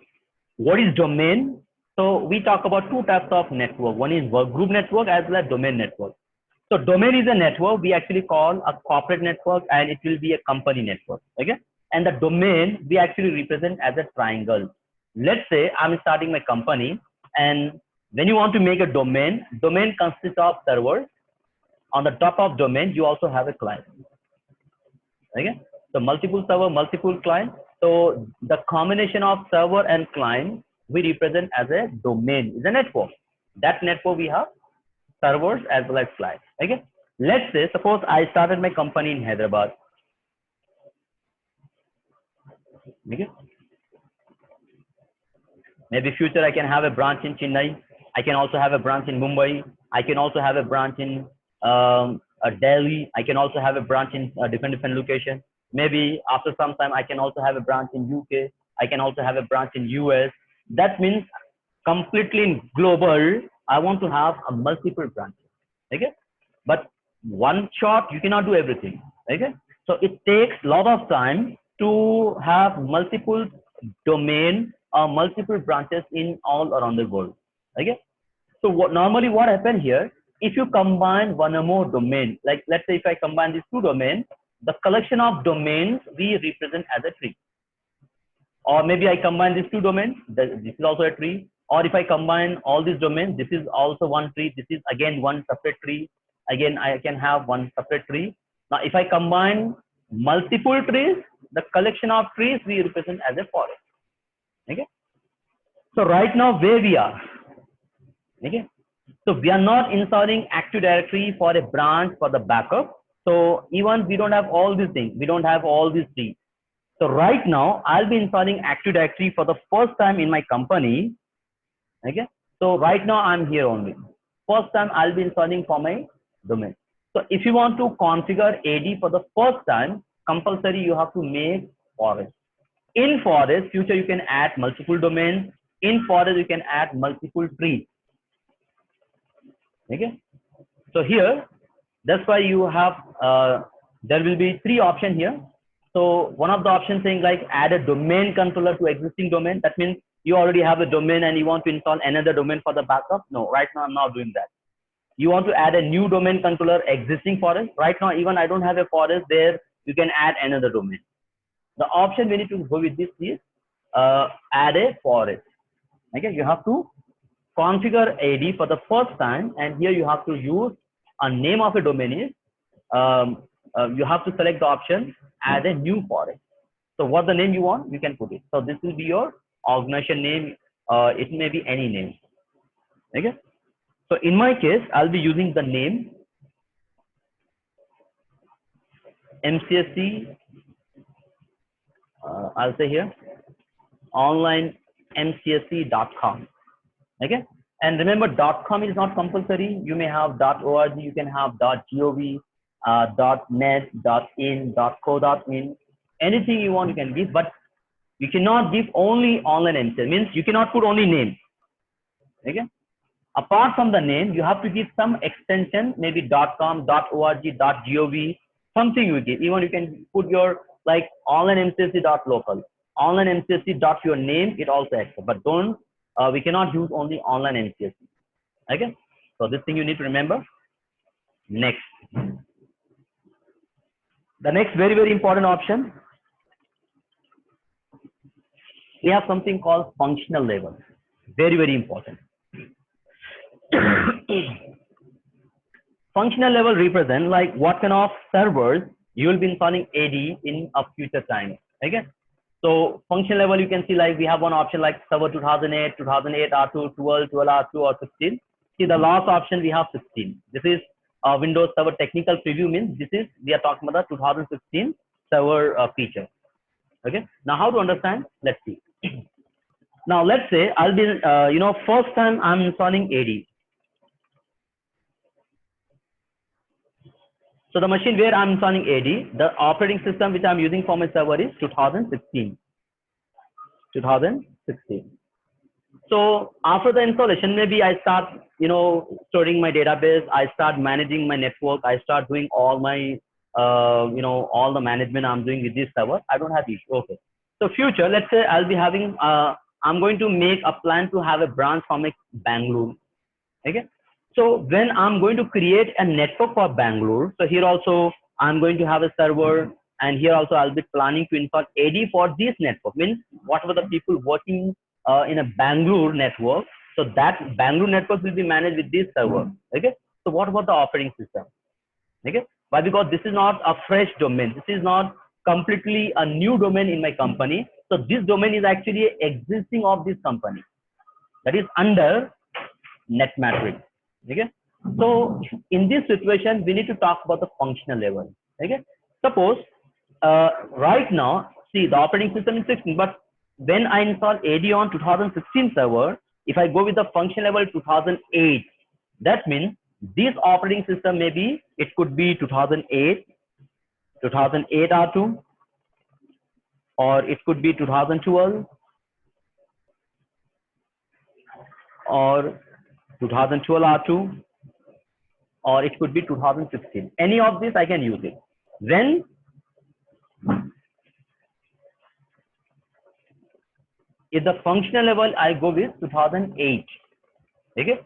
What is domain? So we talk about two types of network. One is work group network as well as domain network. So domain is a network we actually call a corporate network, and it will be a company network. Okay. And the domain we actually represent as a triangle. Let's say I'm starting my company, and when you want to make a domain, domain consists of servers. On the top of domain, you also have a client. Okay. So multiple server, multiple client. So the combination of server and client we represent as a domain is a network. That network we have servers as well as clients. Okay. let's say, suppose I started my company in Hyderabad. Okay. Maybe future I can have a branch in Chennai. I can also have a branch in Mumbai. I can also have a branch in Delhi. I can also have a branch in different location. Maybe after some time I can also have a branch in UK. I can also have a branch in US. That means completely in global. I want to have a multiple branches. Okay, but one shot you cannot do everything. Okay, so it takes a lot of time to have multiple domain or multiple branches in all around the world. Okay, so normally what happens here, if you combine one or more domain, like let's say if I combine these two domains, the collection of domains we represent as a tree. Or maybe I combine these two domains, this is also a tree. Or if I combine all these domains, this is also one tree, this is again one separate tree. Again, I can have one separate tree. Now, if I combine multiple trees, the collection of trees we represent as a forest. Okay. So right now where we are, okay. So we are not installing Active Directory for a branch for the backup. So even we don't have all these things, we don't have all these trees. So right now I'll be installing Active Directory for the first time in my company. Okay. So right now I'm here only. First time I'll be installing for my domain. So if you want to configure AD for the first time, compulsory you have to make forest. In forest, future you can add multiple domains. In forest you can add multiple trees. Okay. So here, that's why you have, there will be three options here. So one of the options saying like add a domain controller to existing domain. That means you already have a domain and you want to install another domain for the backup. No, right now I'm not doing that. You want to add a new domain controller existing forest. Right now, even I don't have a forest there, you can add another domain. The option we need to go with this is add a forest. Okay, you have to configure AD for the first time, and here you have to use a name of a domain is, you have to select the option add a new forest. So what the name you want, you can put it. So this will be your organization name. It may be any name. Okay. So in my case, I'll be using the name MCSE. I'll say here online mcsc.com. Okay. And remember, .com is not compulsory. You may have .org, you can have .gov, .net, .in, .co.in. Anything you want, you can give, but you cannot give only online MCSE. Means you cannot put only name. Okay. Apart from the name, you have to give some extension, maybe .com, .org, .gov, something you give. Even you can put your like online mcsc.local, online mcsc. Your name, it also accepts. But don't, we cannot use only online MCSE. Okay. So this thing you need to remember. Next. The next very important option, we have something called functional level. Very important. Functional level represent like what kind of servers you will be installing AD in a future time. Okay. So functional level, you can see like we have one option like server 2008, 2008 R2, 12, 12 R2 or 16. See the last option we have 16. This is Windows Server technical preview, means this is, we are talking about the 2016 server feature. Okay. Now how to understand? Let's see. Now let's say I'll be, first time I'm installing AD. So the machine where I'm installing AD, the operating system which I'm using for my server is 2016. So after the installation, maybe I start, storing my database. I start managing my network. I start doing all my, all the management I'm doing with this server. I don't have issue. Okay. So future, let's say I'll be having, I'm going to make a plan to have a branch from Bangalore. Okay. So when I'm going to create a network for Bangalore, so here also I'm going to have a server, and here also I'll be planning to install AD for this network. Means whatever the people working in a Bangalore network, so that Bangalore network will be managed with this server. Okay. So what about the operating system? Okay. Why? Because this is not a fresh domain. This is not completely a new domain in my company. So this domain is actually existing of this company, that is under NetMatrix. Okay. So in this situation, we need to talk about the functional level. Okay. Suppose right now, see the operating system is 16, but when I install AD on 2016 server, if I go with the function level 2008, that means this operating system maybe it could be 2008, 2008 R2, or it could be 2012, or 2012 R2, or it could be 2016. Any of this I can use it. When if the functional level I go with 2008, okay?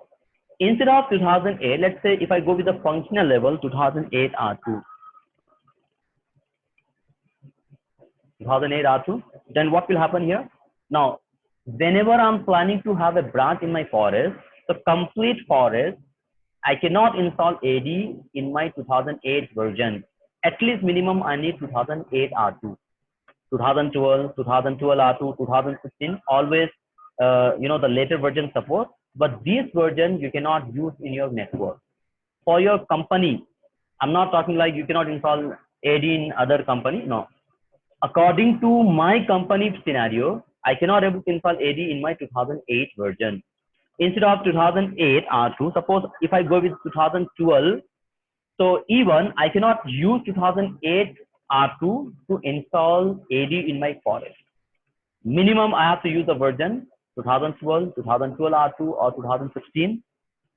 Instead of 2008, let's say if I go with the functional level 2008 R2, 2008 R2, then what will happen here? Now, whenever I'm planning to have a branch in my forest, the complete forest, I cannot install AD in my 2008 version. At least minimum I need 2008 R2. 2012, 2012 R2, 2016, always, the later version support, but this version you cannot use in your network. For your company, I'm not talking like you cannot install AD in other company, no. According to my company scenario, I cannot able to install AD in my 2008 version. Instead of 2008 R2, suppose if I go with 2012, so even I cannot use 2008 R2 to install AD in my forest. Minimum I have to use the version 2012, 2012 R2 or 2016.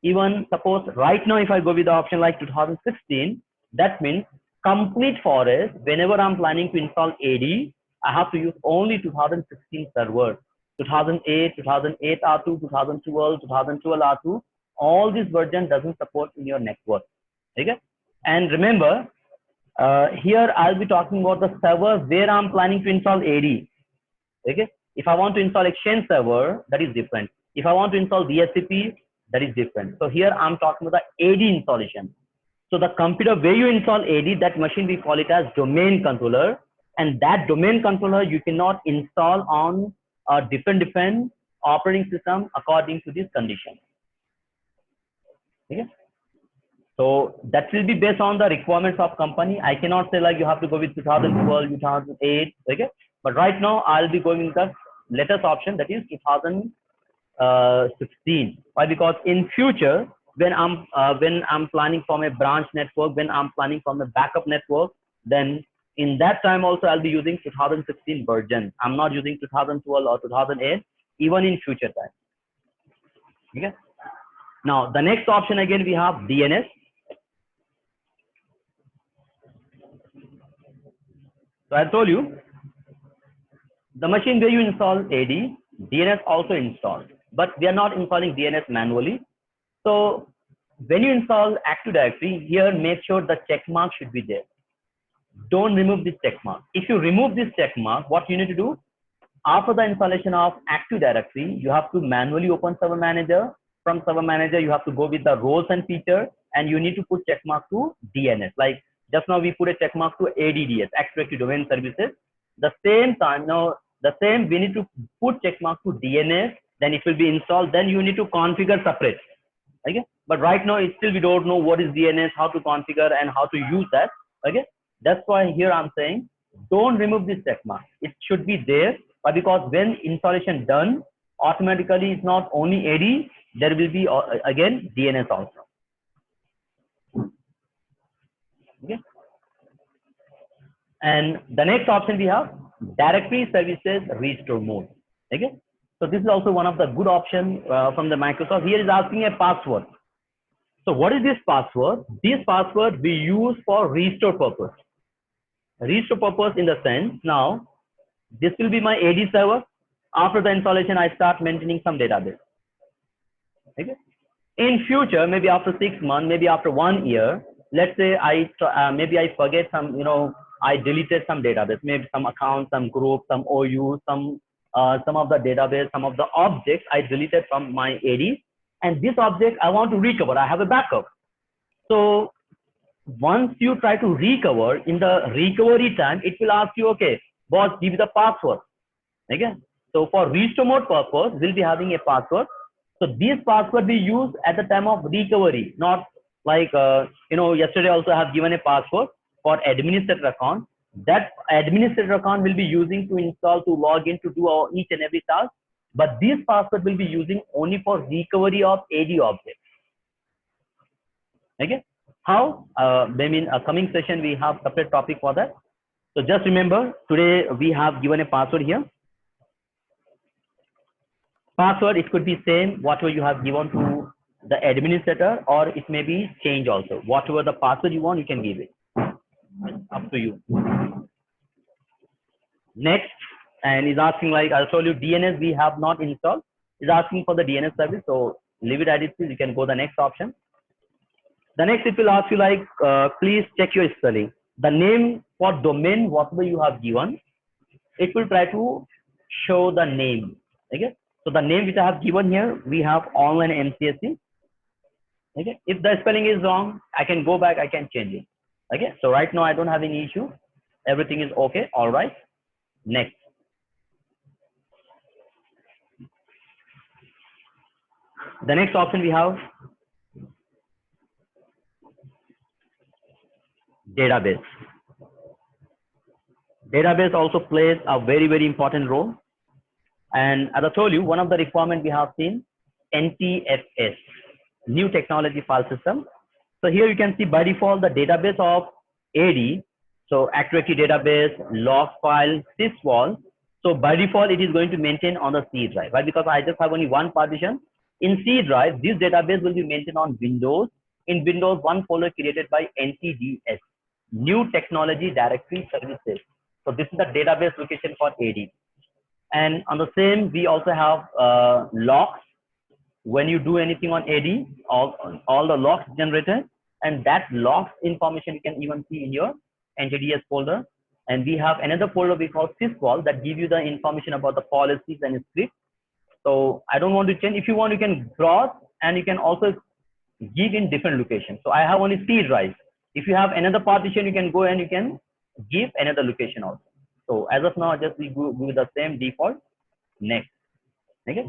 Even suppose right now if I go with the option like 2016, that means complete forest, whenever I'm planning to install AD, I have to use only 2016 server. 2008, 2008 R2, 2012, 2012 R2, all this version doesn't support in your network. Okay? And remember, here I'll be talking about the server where I'm planning to install AD. Okay. If I want to install Exchange server, that is different. If I want to install DHCP, that is different. So here I'm talking about the AD installation. So the computer where you install AD, that machine we call it as domain controller, and that domain controller you cannot install on a different operating system according to this condition. Okay. So that will be based on the requirements of company. I cannot say like you have to go with 2012, 2008. Okay. But right now I'll be going with the latest option, that is 2016. Why? Because in future, when I'm planning from a branch network, when I'm planning from a backup network, then in that time also I'll be using 2016 version. I'm not using 2012 or 2008, even in future time. Okay. Now the next option again we have DNS. So I told you, the machine where you install AD, DNS also installed, but we are not installing DNS manually. So when you install Active Directory, here make sure the check mark should be there. Don't remove this check mark. If you remove this check mark, what you need to do, after the installation of Active Directory, you have to manually open Server Manager. From Server Manager, you have to go with the roles and features, and you need to put check mark to DNS. Like just now we put a check mark to ADDS, Active Directory Domain Services. The same time, now the same we need to put check mark to DNS, then it will be installed. Then you need to configure separate. Okay, but right now it's still we don't know what is DNS, how to configure and how to use that. Okay, that's why here I'm saying don't remove this check mark. It should be there, but because when installation done, automatically it's not only AD, there will be again DNS also. Okay. And the next option we have directory services restore mode. Okay. So this is also one of the good options from the Microsoft. Here is asking a password. So what is this password? This password we use for restore purpose. Restore purpose in the sense, now this will be my AD server. After the installation, I start maintaining some database. Okay. In future, maybe after 6 months, maybe after 1 year, let's say maybe I forget some, I deleted some database, maybe some accounts, some groups, some OU, some of the database, some of the objects I deleted from my AD, and this object I want to recover. I have a backup. So once you try to recover, in the recovery time, it will ask you, okay, boss, give the password. Okay. So for restore mode purpose, we'll be having a password. So this password we use at the time of recovery, not Like, yesterday also I have given a password for administrator account. That administrator account will be using to install, to log in, to do each and every task. But this password will be using only for recovery of AD objects. Okay. How? Maybe in a coming session we have separate topic for that. So just remember, today we have given a password here. Password, it could be same, whatever you have given to the administrator, or it may be change also. Whatever the password you want, you can give it. It's up to you. Next, and is asking, like I told you, DNS we have not installed. Is asking for the DNS service. So leave it as it is. You can go the next option. The next, it will ask you like, please check your spelling. The name for domain, whatever you have given, it will try to show the name. Okay. So the name which I have given here, we have online MCSE. Okay. If the spelling is wrong, I can go back, I can change it. Okay. So right now I don't have any issue. Everything is okay. All right. Next. The next option we have database. Database also plays a very, very important role. And as I told you, one of the requirements we have seen NTFS, New Technology File System. So here you can see by default the database of AD. So Active Directory database, log file, sysvol. So by default it is going to maintain on the C drive, right? Because I just have only one partition. In C drive, this database will be maintained on Windows. In Windows, one folder created by NTDS, New Technology Directory Services. So this is the database location for AD. And on the same, we also have logs. When you do anything on AD, all the logs generated, and that logs information you can even see in your NTDS folder. And we have another folder we call sysvol that give you the information about the policies and scripts. So I don't want to change. If you want, you can browse, and you can also give in different locations. So I have only C drive. If you have another partition, you can go and you can give another location also. So as of now, just we go with the same default. Next. Okay.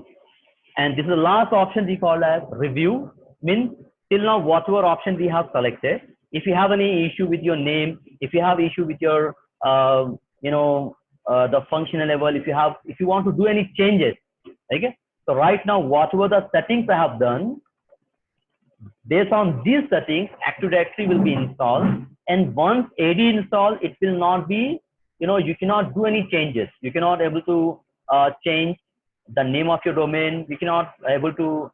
And this is the last option we call as review. Means till now, whatever option we have selected, if you have any issue with your name, if you have issue with your, the functional level, if you want to do any changes, okay. So right now, whatever the settings I have done, based on these settings, Active Directory will be installed. And once AD installed, it will not be, you cannot do any changes. You cannot able to change the name of your domain. You cannot able to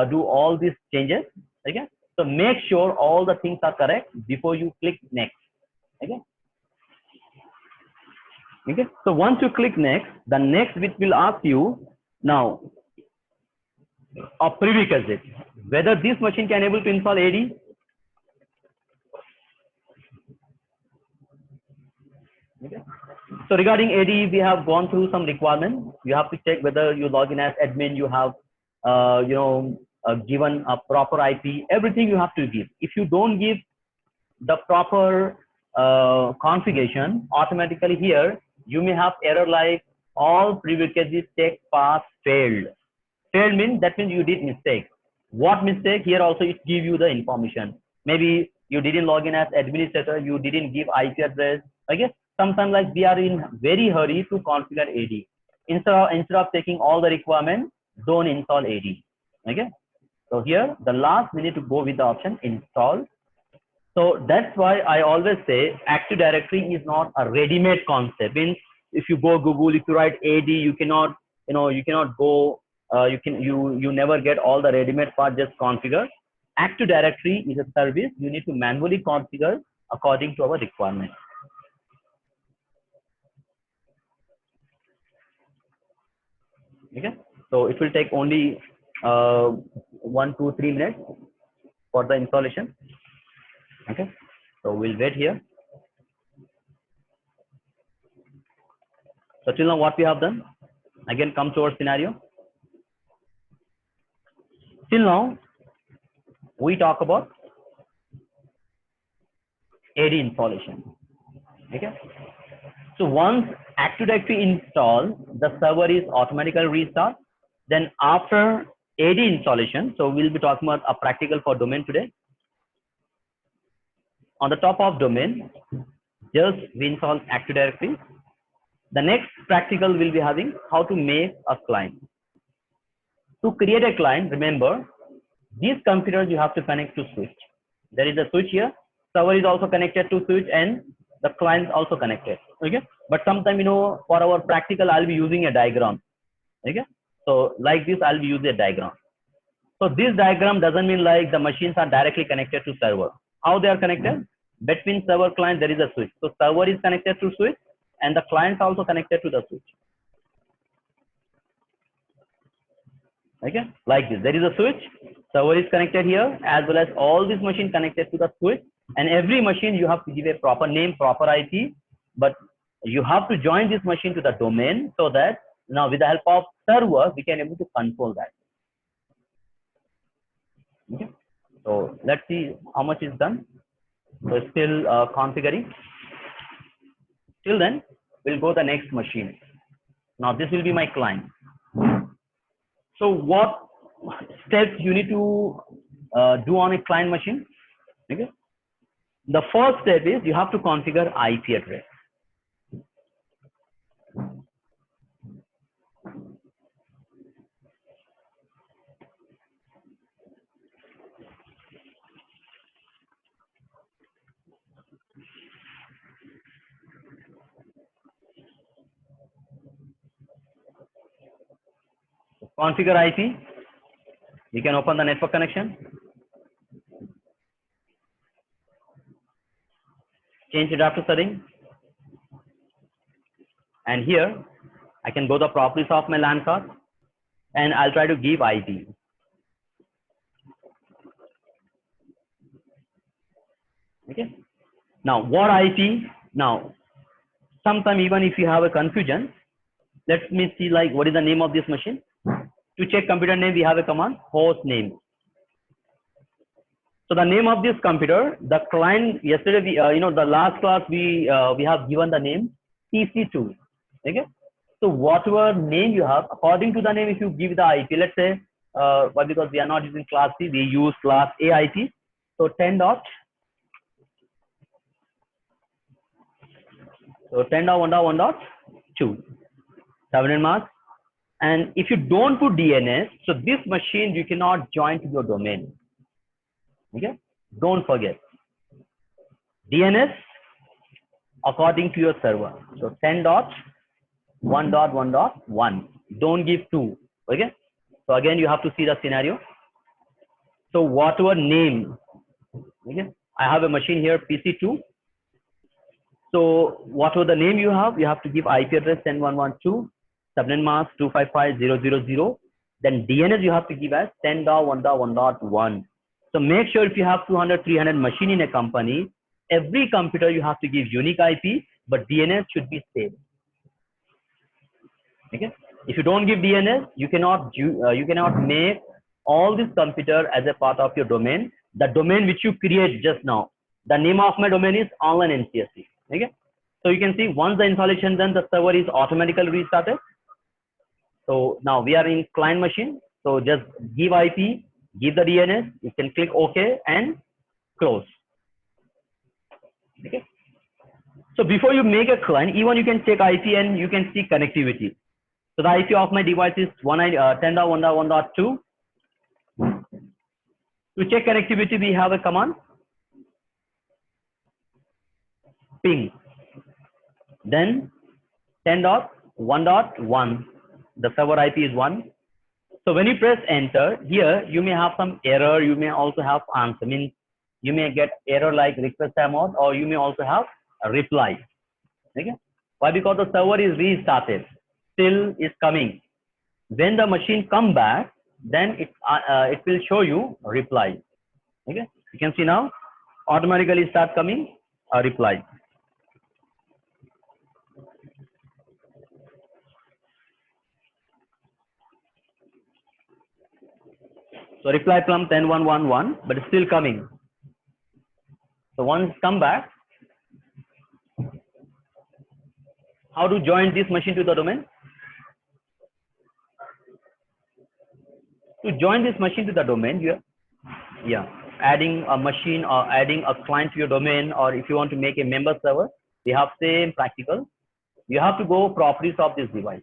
do all these changes. Okay. So make sure all the things are correct before you click next. Okay. Okay. So once you click next, the next which will ask you now a prerequisite, whether this machine can able to install AD. Okay. So regarding AD, we have gone through some requirements. You have to check whether you log in as admin, you have, given a proper IP, everything you have to give. If you don't give the proper configuration, automatically here, you may have error like all prerequisites check pass failed. Failed means that means you did mistake. What mistake? Here also it give you the information. Maybe you didn't log in as administrator, you didn't give IP address. Okay. Sometimes like we are in very hurry to configure AD. Instead of taking all the requirements, don't install AD. Okay. So here the last we need to go with the option install. So that's why I always say Active Directory is not a ready-made concept. Means if you go Google, if you write AD, you cannot, you cannot go. You never get all the ready-made part just configure. Active Directory is a service you need to manually configure according to our requirement. Okay, so it will take only 1, 2, 3 minutes for the installation. Okay, so we'll wait here. So till now what we have done, again come to our scenario. Till now we talk about AD installation. Okay, so once Active Directory install, the server is automatically restart. Then after AD installation, so we'll be talking about a practical for domain today. On the top of domain, just we install Active Directory. The next practical will be having how to make a client. To create a client, remember, these computers you have to connect to switch. There is a switch here. Server is also connected to switch and the client is also connected. Okay. But sometime, for our practical, I'll be using a diagram. Okay. So like this, I'll be using a diagram. So this diagram doesn't mean like the machines are directly connected to server. How they are connected? Between server client, there is a switch. So server is connected to switch and the client is also connected to the switch. Okay, like this. There is a switch. Server is connected here, as well as all these machines connected to the switch. And every machine you have to give a proper name, proper IP. But you have to join this machine to the domain so that now with the help of server, we can able to control that. Okay. So let's see how much is done. So still configuring. Till then, we'll go to the next machine. Now this will be my client. So what steps you need to do on a client machine? Okay. The first step is you have to configure IP address. Configure IP. You can open the network connection. Change adapter setting. And here, I can go the properties of my LAN card and I'll try to give IP. Okay. Now, what IP? Now, sometime even if you have a confusion, let me see like what is the name of this machine. To check computer name, we have a command host name. So the name of this computer, the client yesterday, we, the last class we have given the name PC2. Okay. So whatever name you have, according to the name, if you give the IP, let's say, but because we are not using class C, we use class A IP. So 10.1.1.2, 7 mask. And if you don't put DNS, so this machine you cannot join to your domain. Okay, don't forget DNS according to your server. So 10.1.1.1. Don't give 2. Okay. So again, you have to see the scenario. So whatever name. Okay. I have a machine here, PC2. So whatever the name you have to give IP address 10.1.1.2. Subnet mask 255.0.0.0. Then DNS you have to give as 10.1.1.1. So make sure if you have 200, 300 machine in a company, every computer you have to give unique IP, but DNS should be same. Okay. If you don't give DNS, you cannot make all this computer as a part of your domain. The domain which you create just now, the name of my domain is online MCSE. Okay. So you can see once the installation done, the server is automatically restarted. So now we are in client machine. So just give IP, give the DNS, you can click OK and close. Okay. So before you make a client, even you can check IP and you can see connectivity. So the IP of my device is 10.1.1.2. To check connectivity, we have a command ping. Then 10.1.1. The server IP is 1. So when you press enter, here you may have some error. You may also have answer. Means you may get error like request timeout, or you may also have a reply. Okay. Why? Because the server is restarted. Still is coming. When the machine come back, then it will show you a reply. Okay. You can see now automatically start coming a reply. So reply from 10.1.1.1, but it's still coming. So once come back, how to join this machine to the domain? To join this machine to the domain, yeah. adding a machine or adding a client to your domain, or if you want to make a member server, we have same practical. You have to go properties of this device,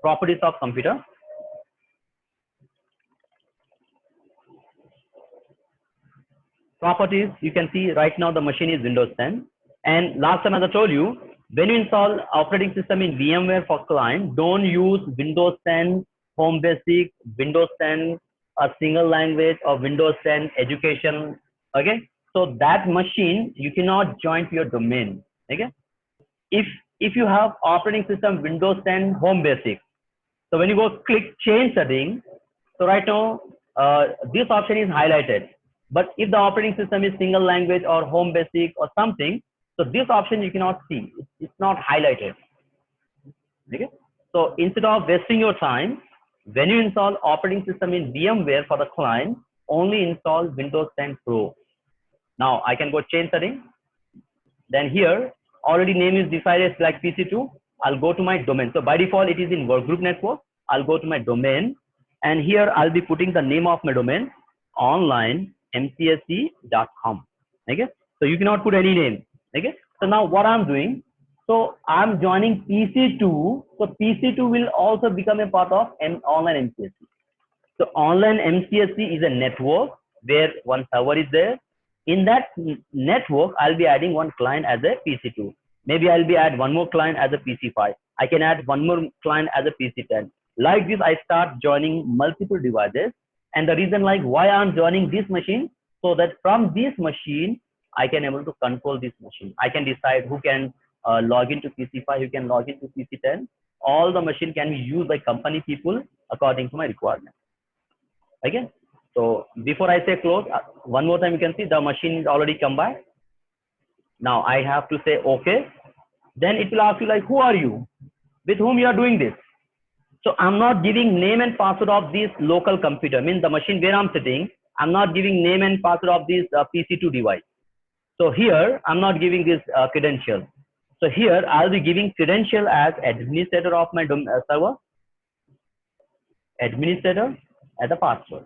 properties of computer. Properties, you can see right now the machine is Windows 10. And last time as I told you, when you install operating system in VMware for client, don't use Windows 10 Home Basic, Windows 10 a single language, or Windows 10 education. Okay, so that machine you cannot join to your domain. Okay, if you have operating system Windows 10 Home Basic, so when you go click change setting, so right now this option is highlighted. But if the operating system is single language or home basic or something, so this option you cannot see. It's not highlighted. Okay. So instead of wasting your time, when you install operating system in VMware for the client, only install Windows 10 Pro. Now I can go change setting. Then here already name is decided like PC2. I'll go to my domain. So by default it is in workgroup network. I'll go to my domain, and here I'll be putting the name of my domain, online mcsc.com. Okay, so you cannot put any name. Okay, so now what I'm doing, so I'm joining PC2, so PC2 will also become a part of online MCSE. So online MCSE is a network where one server is there. In that network, I'll be adding one client as a PC2. Maybe I'll be add one more client as a PC5. I can add one more client as a PC10. Like this, I start joining multiple devices. And the reason like why I'm joining this machine, so that from this machine, I can able to control this machine. I can decide who can log into PC5, who can log into PC10. All the machine can be used by company people according to my requirement. Okay. So before I say close, one more time you can see the machine is already come by. Now I have to say okay. Then it will ask you like, who are you? With whom you are doing this? So I'm not giving name and password of this local computer, means the machine where I'm sitting. I'm not giving name and password of this PC2 device. So here I'm not giving this credential. So here I'll be giving credential as administrator of my server, administrator as a password.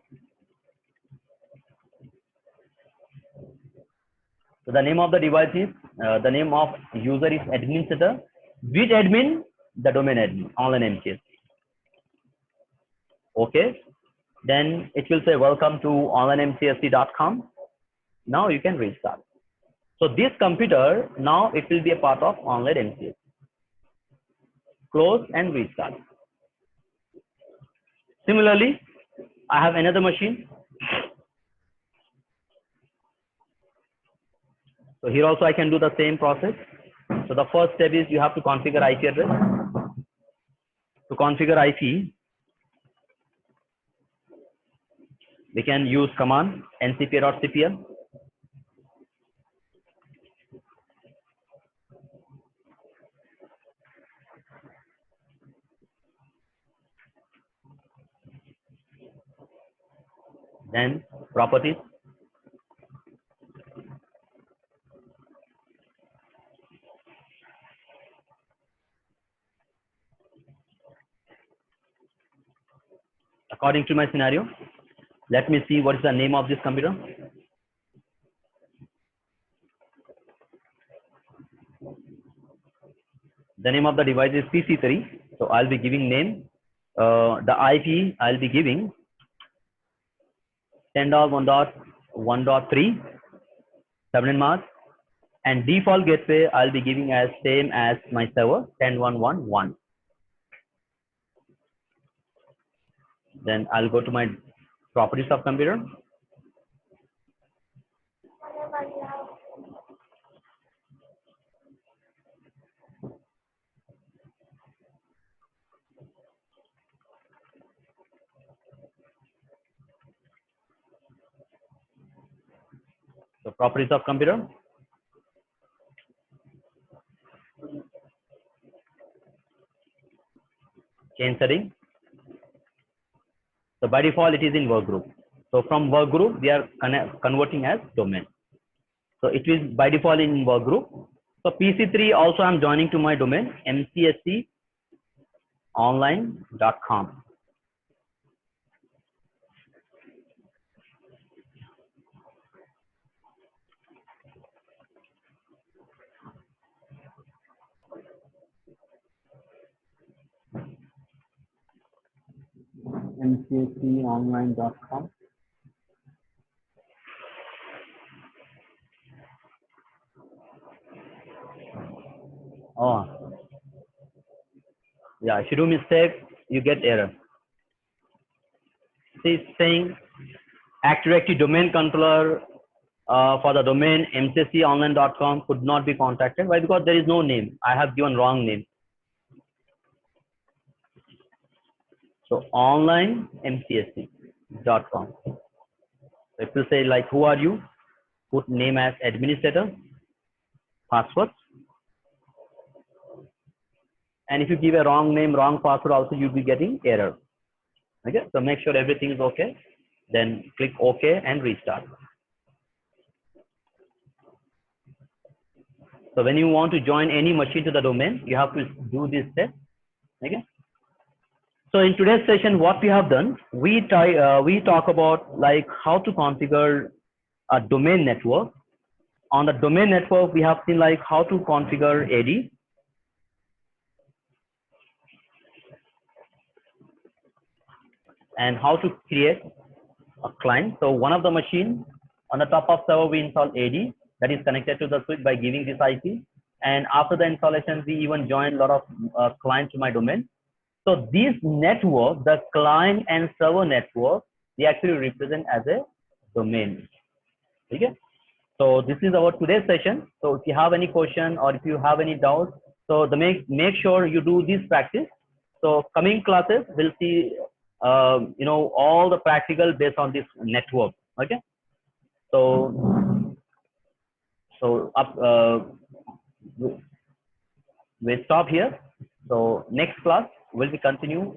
So the name of the device is, the name of user is administrator. Which admin? The domain admin, online MCSE. Okay. Then it will say welcome to onlinemcsc.com. Now you can restart. So this computer, now it will be a part of online MCSE. Close and restart. Similarly, I have another machine. So here also I can do the same process. So the first step is you have to configure IP address. To configure IP, we can use command ncpa.cpl. Then properties. According to my scenario, let me see what is the name of this computer. The name of the device is PC3. So I'll be giving name. The IP I'll be giving 10.1.1.3 7 in March, and default gateway I'll be giving as same as my server 10.1.1.1. Then I'll go to my properties of computer. So properties of computer. Change setting. So by default it is in workgroup. So from workgroup we are converting as domain. So it is by default in workgroup. So PC3 also I'm joining to my domain mcsc.online.com. MCSEonline.com. Oh, yeah. If you do mistake, you get error. See, it's saying Active domain controller for the domain mcsonline.com could not be contacted. Why? Because there is no name. I have given wrong name. So online mcsc.com. So if you say like, who are you? Put name as administrator, password. And if you give a wrong name, wrong password, also you'll be getting error. Okay. So make sure everything is okay. Then click OK and restart. So when you want to join any machine to the domain, you have to do this step. Okay. So in today's session, what we have done, we talk about like how to configure a domain network. On the domain network, we have seen like how to configure AD, and how to create a client. So one of the machine on the top of server, we install AD that is connected to the switch by giving this IP. And after the installation, we even join a lot of clients to my domain. So this network, the client and server network, they actually represent as a domain. Okay. So this is our today's session. So if you have any question or if you have any doubts, so make sure you do this practice. So coming classes, we'll see all the practical based on this network. Okay. So we stop here. So next class will be continue